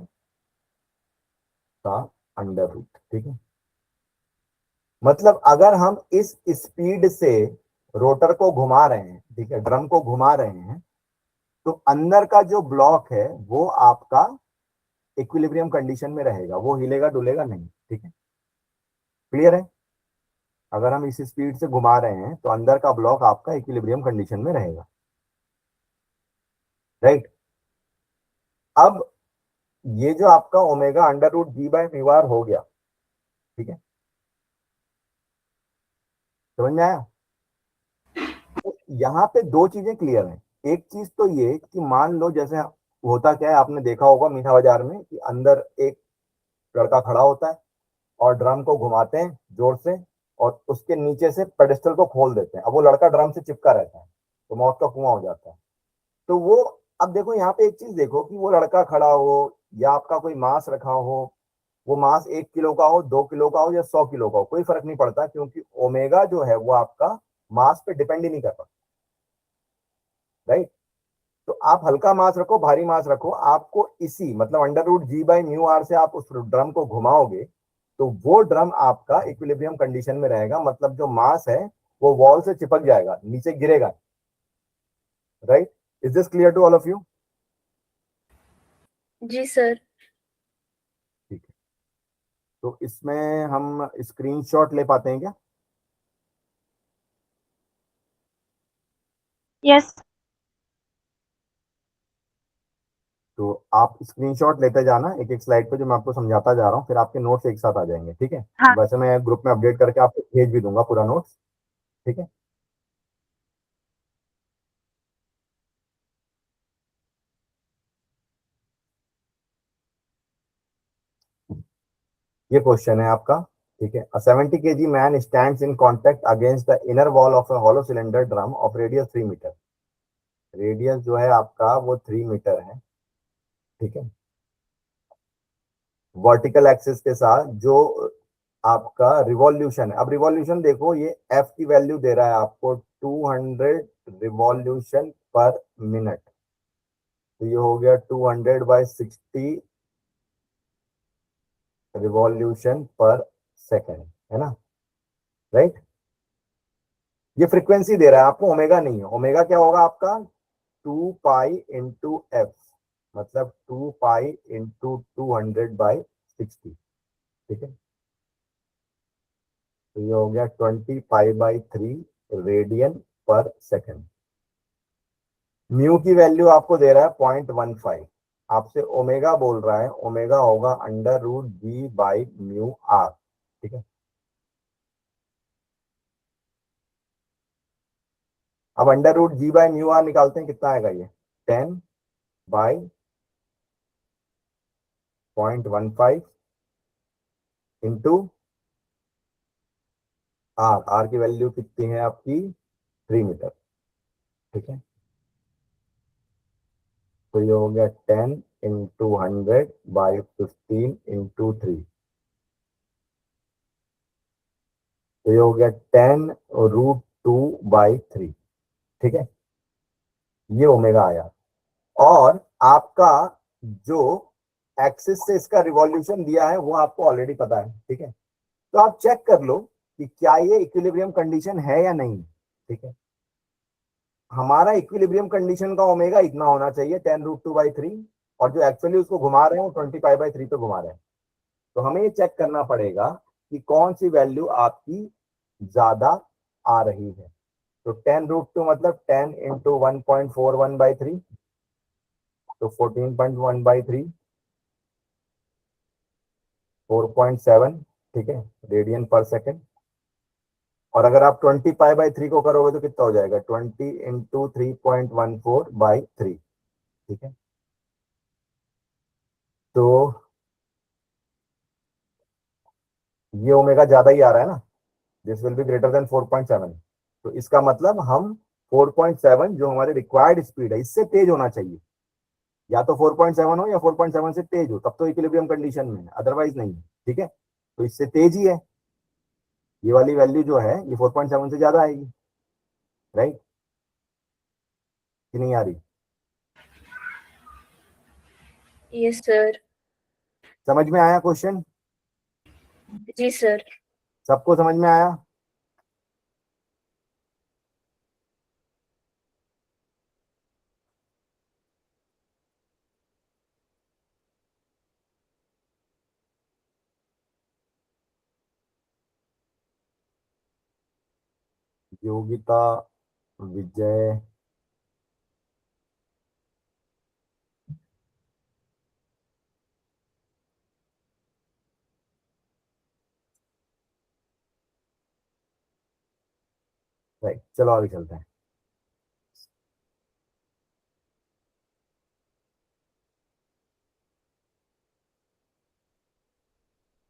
[SPEAKER 2] का अंडर रूट, ठीक है। मतलब अगर हम इस स्पीड से रोटर को घुमा रहे हैं, ठीक है, ड्रम को घुमा रहे हैं, तो अंदर का जो ब्लॉक है वो आपका इक्विलिब्रियम कंडीशन में रहेगा, वो हिलेगा डुलेगा नहीं, ठीक है, क्लियर है। अगर हम इस स्पीड से घुमा रहे हैं तो अंदर का ब्लॉक आपका इक्विलिब्रियम कंडीशन में रहेगा, राइट। अब ये जो आपका omega under root G by mu R हो गया, ठीक है, समझ में आया। तो यहाँ पे दो चीजें क्लियर हैं। एक चीज तो ये कि मान लो जैसे होता क्या है, आपने देखा होगा मीठा बाजार में कि अंदर एक लड़का खड़ा होता है और ड्रम को घुमाते हैं जोर से और उसके नीचे से पेडेस्टल को खोल देते हैं। अब वो लड़का ड्रम से चिपका रहता है तो मौत का कुआं हो जाता है। तो वो, अब देखो यहाँ पे एक चीज देखो कि वो लड़का खड़ा हो या आपका कोई मांस रखा हो, वो मांस 1 किलो का हो, 2 किलो का हो या 100 किलो का हो, कोई फर्क नहीं पड़ता, क्योंकि ओमेगा जो है वो आपका मास पे डिपेंड ही नहीं करता, राइट। तो आप हल्का मास रखो भारी मास रखो, आपको इसी मतलब under root G by mu R से आप उस ड्रम को घुमाओगे तो वो ड्रम आपका इक्विलिब्रियम कंडीशन में रहेगा। मतलब जो मास है वो वॉल से चिपक जाएगा, नीचे गिरेगा, right. Is this clear to all of you?
[SPEAKER 5] जी सर।
[SPEAKER 2] ठीक है, तो इसमें हम स्क्रीनशॉट ले पाते हैं क्या?
[SPEAKER 3] यस।
[SPEAKER 2] तो आप स्क्रीनशॉट लेते जाना एक एक स्लाइड पे, जो मैं आपको समझाता जा रहा हूँ, फिर आपके नोट्स एक साथ आ जाएंगे, ठीक है।
[SPEAKER 3] हाँ।
[SPEAKER 2] वैसे मैं ग्रुप में अपडेट करके आपको भेज भी दूंगा पूरा नोट्स, ठीक है। ये क्वेश्चन है आपका, ठीक है। A 70 kg man stands in contact against the inner wall of a hollow cylinder drum of radius 3 मीटर। रेडियस जो है आपका वो 3 मीटर है, ठीक है। वर्टिकल एक्सिस के साथ जो आपका रिवॉल्यूशन है, अब रिवॉल्यूशन देखो, ये एफ की वैल्यू दे रहा है आपको 200 रिवॉल्यूशन पर मिनट। तो ये हो गया 200/60 रिवॉल्यूशन पर सेकेंड, है ना, राइट। ये फ्रीक्वेंसी दे रहा है आपको, ओमेगा नहीं है। ओमेगा क्या होगा आपका 2 पाई इंटू एफ, मतलब 2 पाई इंटू 200/60, ठीक है। तो ये हो गया 20 पाई/3 रेडियन पर सेकेंड। म्यू की वैल्यू आपको दे रहा है 0.15, आपसे ओमेगा बोल रहा है, ओमेगा होगा under root G by mu R, ठीक है। अब under root G by mu R निकालते हैं, कितना आएगा ये 10/0.15 इंटू आर। आर की वैल्यू कितनी है आपकी 3 मीटर, ठीक है। तो ये हो गया 10 इंटू 100/15 इंटू 3, तो ये हो गया 10√2/3, ठीक है। ये ओमेगा आया। और आपका जो एक्सिस से इसका रिवॉल्यूशन दिया है वो आपको ऑलरेडी पता है, ठीक है। तो आप चेक कर लो कि क्या ये इक्विलिब्रियम कंडीशन है या नहीं, ठीक है। हमारा इक्विलिब्रियम कंडीशन का ओमेगा इतना होना चाहिए 10√2/3, और जो एक्चुअली उसको घुमा रहे हैं वो 20π/3 पे घुमा रहे हैं। तो हमें ये चेक करना पड़ेगा कि कौन सी वैल्यू आपकी ज्यादा आ रही है। तो 10√2 मतलब 10 इंटू 1.41/3, तो 14.1/3, 4.7, ठीक है, रेडियन पर सेकेंड। और अगर आप 20π/3 को करोगे तो कितना हो जाएगा, 20 इंटू 3.14/3, ठीक है। तो ये ओमेगा ज्यादा ही आ रहा है ना, this will be greater than 4.7। तो इसका मतलब हम 4.7 जो हमारे रिक्वायर्ड स्पीड है इससे तेज होना चाहिए, या तो 4.7 हो या 4.7 से तेज हो, तब तो इक्विलिब्रियम कंडीशन में है, अदरवाइज नहीं है, ठीक है। तो इससे तेज ही है, ये वाली वैल्यू जो है ये 4.7 से ज्यादा आएगी, राइट कि नहीं आ रही?
[SPEAKER 5] Yes sir.
[SPEAKER 2] समझ में आया क्वेश्चन?
[SPEAKER 5] जी सर।
[SPEAKER 2] सबको समझ में आया? योगिता, विजय, राइट, चलो आगे चलते हैं।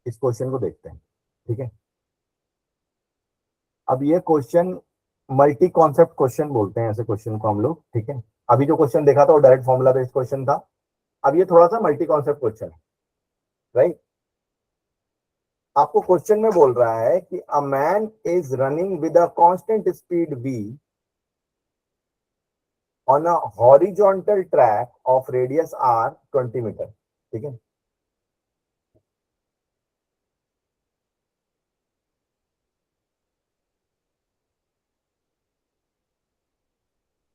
[SPEAKER 2] इस क्वेश्चन को देखते हैं, ठीक है। अब ये क्वेश्चन मल्टी कॉन्सेप्ट क्वेश्चन बोलते हैं ऐसे क्वेश्चन को हम लोग, ठीक है। अभी जो क्वेश्चन देखा था वो डायरेक्ट फॉर्मूला बेस्ड क्वेश्चन था, अब ये थोड़ा सा मल्टी कॉन्सेप्ट क्वेश्चन है, राइट। आपको क्वेश्चन में बोल रहा है कि a man is running with a constant speed v on a horizontal track of radius r 20 metre, ठीक है।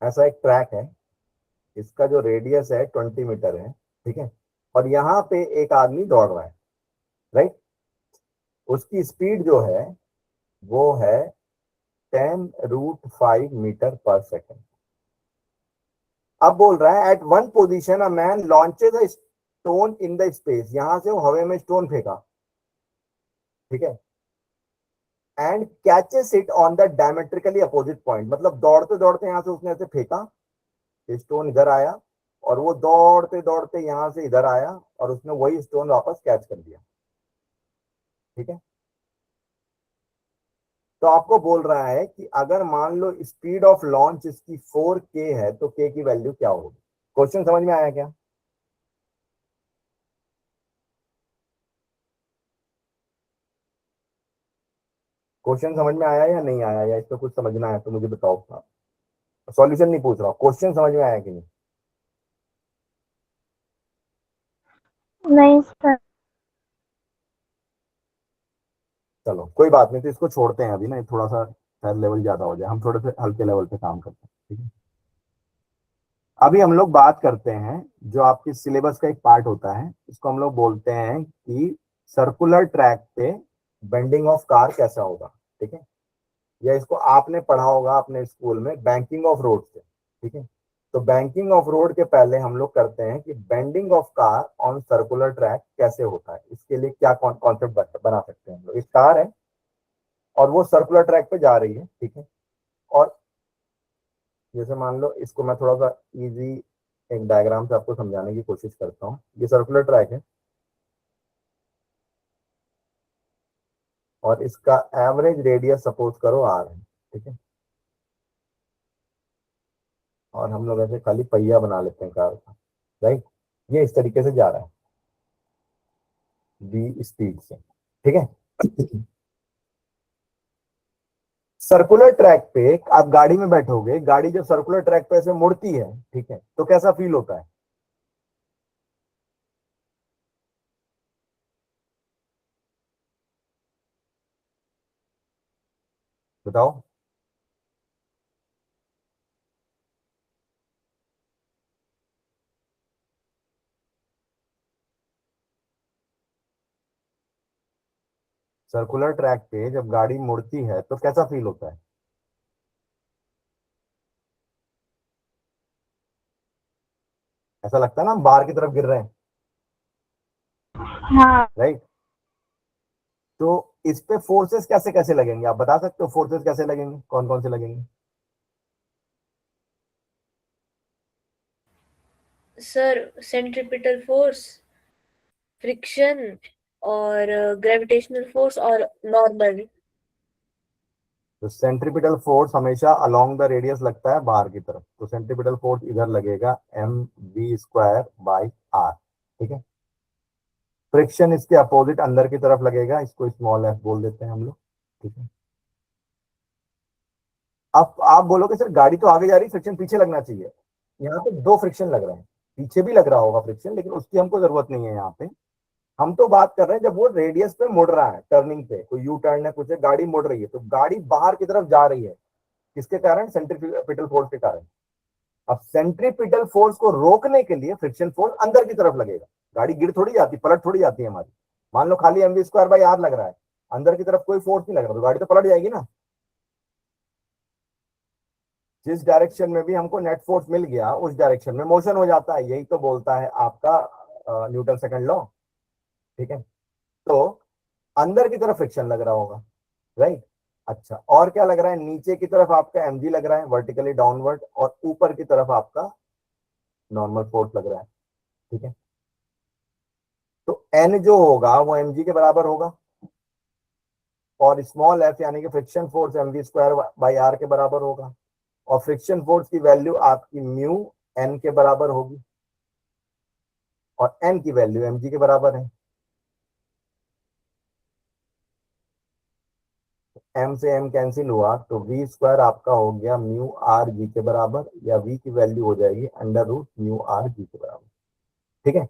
[SPEAKER 2] ऐसा एक ट्रैक है, इसका जो रेडियस है 20 मीटर है, ठीक है। और यहाँ पे एक आदमी दौड़ रहा है, राइट। उसकी स्पीड जो है वो है 10√5 मीटर पर सेकेंड। अब बोल रहा है at one position a man launches a stone in the space, यहां से वो हवा में स्टोन फेंका, ठीक है, and catches it on the diametrically opposite point, मतलब दौड़ते दौड़ते यहां से उसने ऐसे फेंका, स्टोन इधर आया, और वो दौड़ते दौड़ते यहां से इधर आया और उसने वही स्टोन वापस कैच कर दिया, ठीक है। तो आपको बोल रहा है कि अगर मान लो स्पीड ऑफ लॉन्च इसकी 4k है तो k की वैल्यू क्या होगी। क्वेश्चन समझ में आया क्या? क्वेश्चन समझ में आया या नहीं आया, या इसको कुछ समझना है तो मुझे बताओ। सॉल्यूशन नहीं पूछ रहा, क्वेश्चन समझ में आया कि नहीं?
[SPEAKER 3] नहीं सर।
[SPEAKER 2] चलो कोई बात नहीं, तो इसको छोड़ते हैं अभी ना, थोड़ा सा शायद लेवल ज्यादा हो जाए, हम थोड़े से हल्के लेवल पे काम करते हैं, ठीक है। अभी हम लोग बात करते हैं जो आपके सिलेबस का एक पार्ट होता है, इसको हम लोग बोलते हैं कि सर्कुलर ट्रैक पे बेंडिंग ऑफ कार कैसा होगा, ठीक है। या इसको आपने पढ़ा होगा अपने स्कूल में बैंकिंग ऑफ रोड से, ठीक है। तो बैंकिंग ऑफ रोड के पहले हम लोग करते हैं कि bending of car on circular track कैसे होता है, इसके लिए क्या कॉन्सेप्ट बना सकते हैं हम लोग। एक कार है और वो सर्कुलर ट्रैक पे जा रही है, ठीक है। और जैसे मान लो, इसको मैं थोड़ा सा इजी एक डायग्राम से आपको समझाने की कोशिश करता हूँ। ये सर्कुलर ट्रैक है और इसका एवरेज रेडियस सपोज करो r है, ठीक है। और हम लोग ऐसे खाली पहिया बना लेते हैं कार का, राइट। ये इस तरीके से जा रहा है v स्पीड से, ठीक है। सर्कुलर ट्रैक पे आप गाड़ी में बैठोगे, गाड़ी जब सर्कुलर ट्रैक पे ऐसे मुड़ती है, ठीक है, तो कैसा फील होता है? बताओ। सर्कुलर ट्रैक पे जब गाड़ी मुड़ती है तो कैसा फील होता है? ऐसा लगता है ना हम बाहर की तरफ गिर रहे हैं,
[SPEAKER 3] हाँ
[SPEAKER 2] राइट? तो इस पे फोर्सेस कैसे कैसे लगेंगे, आप बता सकते हो? फोर्सेस कैसे लगेंगे, कौन कौन से लगेंगे?
[SPEAKER 5] सर सेंट्रीपिटल फोर्स, फ्रिक्शन और ग्रेविटेशनल फोर्स और नॉर्मल।
[SPEAKER 2] तो सेंट्रीपिटल फोर्स हमेशा अलोंग द रेडियस लगता है बाहर की तरफ, तो सेंट्रीपिटल फोर्स इधर लगेगा mv²/r, ठीक है? फ्रिक्शन इसके अपोजिट अंदर की तरफ लगेगा, इसको स्मॉल f बोल देते हैं हम लोग, ठीक है? अब आप बोलोगे सर गाड़ी तो आगे जा रही, फ्रिक्शन पीछे लगना चाहिए। यहाँ पे दो फ्रिक्शन लग रहे हैं, पीछे भी लग रहा होगा फ्रिक्शन, लेकिन उसकी हमको जरूरत नहीं है यहाँ पे। हम तो बात कर रहे हैं जब वो रेडियस पे मुड़ रहा है, टर्निंग पे कोई यू टर्न है, कुछ है, गाड़ी मुड़ रही है, तो गाड़ी बाहर की तरफ जा रही है, किसके कारण? सेंट्रीपिटल फोर्स के कारण। अब सेंट्रीपिटल फोर्स को रोकने के लिए फ्रिक्शन फोर्स अंदर की तरफ लगेगा, गाड़ी गिर थोड़ी जाती, पलट थोड़ी जाती है हमारी। मान लो खाली mv²/r लग रहा है, अंदर की तरफ कोई फोर्स नहीं लग रहा, तो गाड़ी तो पलट जाएगी ना। जिस डायरेक्शन में भी हमको नेट फोर्स मिल गया उस डायरेक्शन में मोशन हो जाता है, यही तो बोलता है आपका न्यूटन सेकंड लॉ, ठीक है? तो अंदर की तरफ फ्रिक्शन लग रहा होगा, राइट? अच्छा, और क्या लग रहा है? नीचे की तरफ आपका mg लग रहा है वर्टिकली डाउनवर्ड, और ऊपर की तरफ आपका नॉर्मल फोर्स लग रहा है, ठीक है? तो n जो होगा वो mg के बराबर होगा, और स्मॉल f यानी कि फ्रिक्शन फोर्स mv²/r के बराबर होगा, और फ्रिक्शन फोर्स की वैल्यू आपकी म्यू n के बराबर होगी, और n की वैल्यू mg के बराबर है। m से m कैंसिल हुआ तो v² आपका हो गया म्यू आर जी के बराबर, या v की वैल्यू हो जाएगी √म्यू आर जी के बराबर, ठीक है?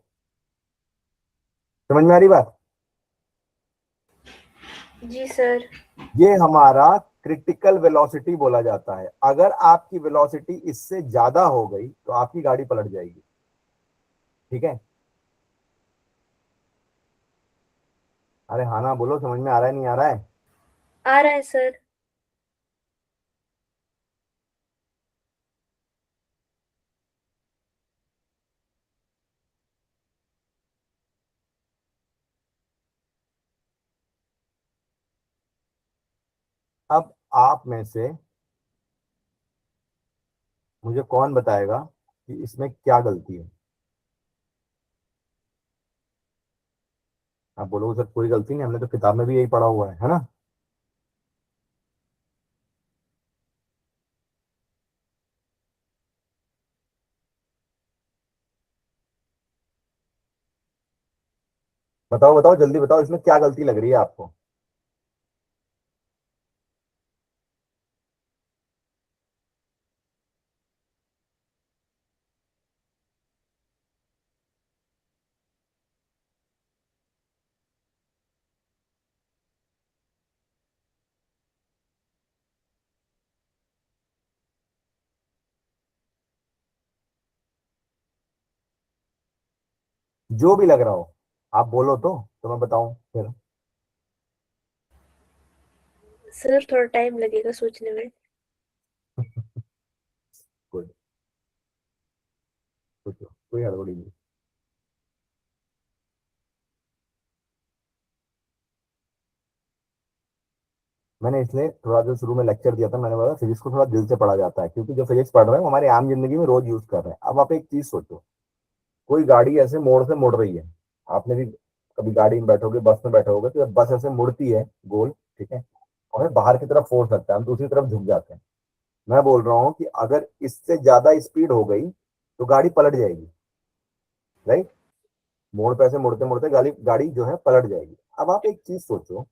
[SPEAKER 2] समझ में आ रही बात?
[SPEAKER 5] जी सर।
[SPEAKER 2] ये हमारा क्रिटिकल वेलोसिटी बोला जाता है। अगर आपकी वेलोसिटी इससे ज्यादा हो गई तो आपकी गाड़ी पलट जाएगी, ठीक है? अरे हाँ ना बोलो, समझ में आ रहा है नहीं आ रहा है?
[SPEAKER 5] आ रहा है सर।
[SPEAKER 2] अब आप में से मुझे कौन बताएगा कि इसमें क्या गलती है? आप बोलोगे सर कोई गलती नहीं, हमने तो किताब में भी यही पढ़ा हुआ है ना? बताओ बताओ जल्दी बताओ, इसमें क्या गलती लग रही है आपको? जो भी लग रहा हो आप बोलो तो मैं बताऊं फिर।
[SPEAKER 5] सर थोड़ा टाइम लगेगा सोचने में।
[SPEAKER 2] गुड, सोचो, कोई हड़बड़ी नहीं। मैंने इसलिए थोड़ा जो शुरू में लेक्चर दिया था, मैंने बोला फिजिक्स को थोड़ा दिल से पढ़ा जाता है, क्योंकि जो फिजिक्स पढ़ रहे हैं वो हमारी आम जिंदगी में रोज यूज कर रहे हैं। अब आप एक चीज सोचो, कोई गाड़ी ऐसे मोड़ से मुड़ रही है, आपने भी कभी गाड़ी में बैठोगे, बस में बैठोगे, तो जब बस ऐसे मुड़ती है गोल, ठीक है, और बाहर की तरफ फोर्स लगता है, हम दूसरी तरफ झुक जाते हैं। मैं बोल रहा हूँ कि अगर इससे ज्यादा स्पीड हो गई तो गाड़ी पलट जाएगी, राइट? मोड़ पे ऐसे मुड़ते मुड़ते गाड़ी गाड़ी जो है पलट जाएगी। अब आप एक चीज सोचो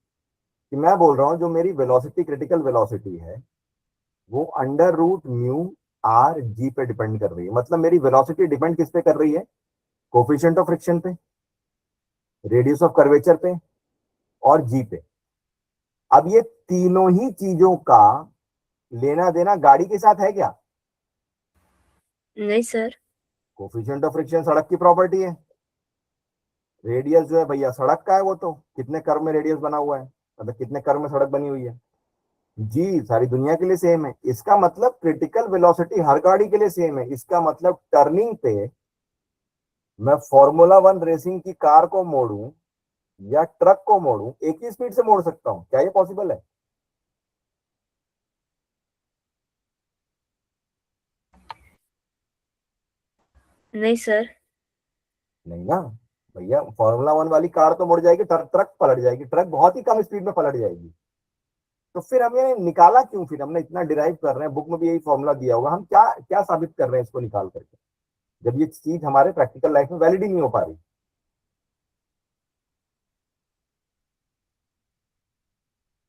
[SPEAKER 2] कि मैं बोल रहा हूँ जो मेरी वेलोसिटी, क्रिटिकल वेलोसिटी है, वो √μ/r(g) पे डिपेंड कर रही है। मतलब मेरी वेलोसिटी डिपेंड किस पे कर रही है? कोफिशिएंट ऑफ फ्रिक्शन पे, रेडियस ऑफ कर्वेचर पे, और जी पे। अब ये तीनों ही चीजों का लेना देना गाड़ी के साथ है क्या?
[SPEAKER 5] नहीं सर।
[SPEAKER 2] कोफिशिएंट ऑफ फ्रिक्शन सड़क की प्रॉपर्टी है, रेडियस जो है भैया सड़क का है, वो तो कितने कर्व में रेडियस बना हुआ है, मतलब कितने कर्व में सड़क बनी हुई है जी, सारी दुनिया के लिए सेम है। इसका मतलब क्रिटिकल वेलोसिटी हर गाड़ी के लिए सेम है। इसका मतलब टर्निंग पे मैं फॉर्मूला 1 रेसिंग की कार को मोड़ूं या ट्रक को मोड़ूं, एक ही स्पीड से मोड़ सकता हूं। क्या ये पॉसिबल है?
[SPEAKER 5] नहीं सर।
[SPEAKER 2] नहीं ना भैया, फॉर्मूला 1 वाली कार तो मुड़ जाएगी, ट्रक ट्रक पलट जाएगी, ट्रक बहुत ही कम स्पीड में पलट जाएगी। तो फिर हमने निकाला क्यों? फिर हमने इतना डिराइव कर रहे हैं, बुक में भी यही फॉर्मूला दिया होगा, हम क्या क्या साबित कर रहे हैं इसको निकाल करके, जब ये चीज हमारे प्रैक्टिकल लाइफ में वैलिड ही नहीं हो पा रही।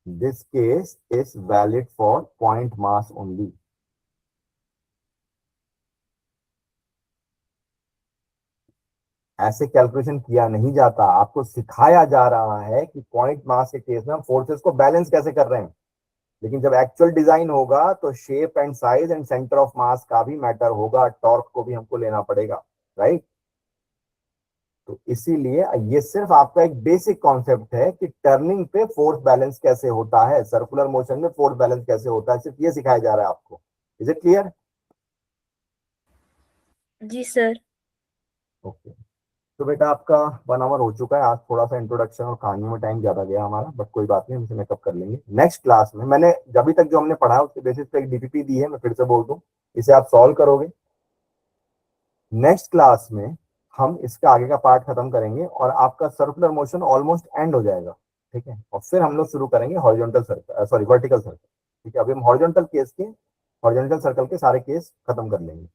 [SPEAKER 2] This case is valid for point mass only. ऐसे कैलकुलेशन किया नहीं जाता, आपको सिखाया जा रहा है कि पॉइंट मास के केस में हम फोर्सेस को बैलेंस कैसे कर रहे हैं। लेकिन जब एक्चुअल डिजाइन होगा तो shape and size and centre of mass का भी मैटर होगा, टॉर्क को भी हमको लेना पड़ेगा, राइट। तो इसीलिए ये सिर्फ आपका एक बेसिक कॉन्सेप्ट है कि टर्निंग पे फोर्स बैलेंस कैसे होता है, सर्कुलर मोशन में फोर्स बैलेंस कैसे होता है, सिर्फ ये सिखाया जा रहा है आपको। Is it clear?
[SPEAKER 5] जी सर।
[SPEAKER 2] ओके, तो बेटा आपका 1 आवर हो चुका है। आज थोड़ा सा इंट्रोडक्शन और कहानी में टाइम ज्यादा गया हमारा, बट कोई बात नहीं, हम इसे मेकअप कर लेंगे। नेक्स्ट क्लास में मैंने अभी तक जो हमने पढ़ा है उसके बेसिस पे एक डीपीपी दी है, मैं फिर से बोल दूं, इसे आप सॉल्व करोगे। नेक्स्ट क्लास में हम इसका आगे का पार्ट खत्म करेंगे और आपका सर्कुलर मोशन ऑलमोस्ट एंड हो जाएगा, ठीक है। और फिर हम लोग शुरू करेंगे horizontal circle, sorry vertical circle, ठीक है। अभी हम हॉरिजॉन्टल सर्कल के सारे केस खत्म कर लेंगे।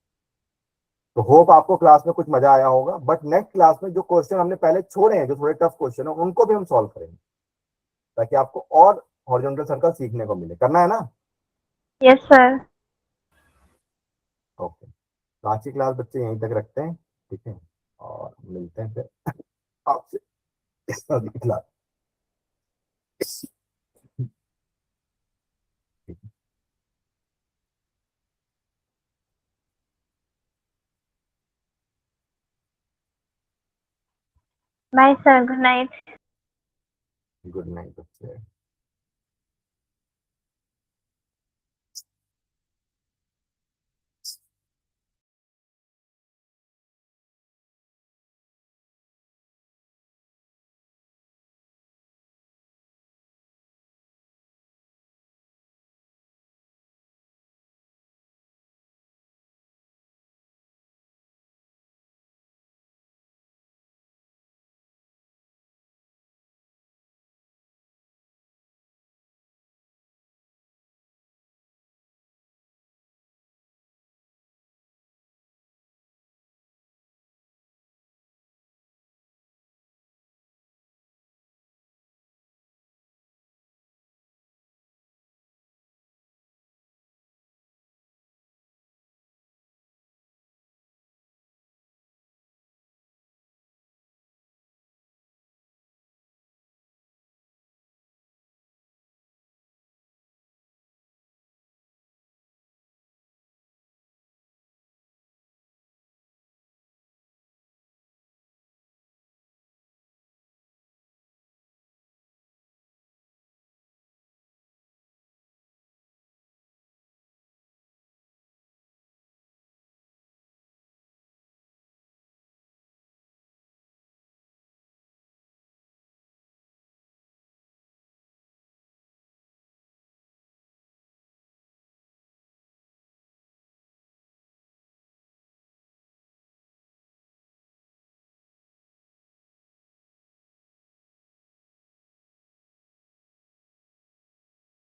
[SPEAKER 2] तो होप आपको क्लास में कुछ मजा आया होगा, बट नेक्स्ट क्लास में जो क्वेश्चन हमने पहले छोड़े हैं, जो थोड़े टफ क्वेश्चन है, उनको भी हम सॉल्व करेंगे, ताकि आपको और हॉरिजॉन्टल सर्कल सीखने को मिले। करना है ना?
[SPEAKER 3] Yes sir.
[SPEAKER 2] ओके, तो आज की क्लास बच्चे यहीं तक रखते हैं, ठीक है, और मिलते हैं फिर आपसे अगली class.
[SPEAKER 3] Bye sir, good night.
[SPEAKER 2] Good night बच्चे।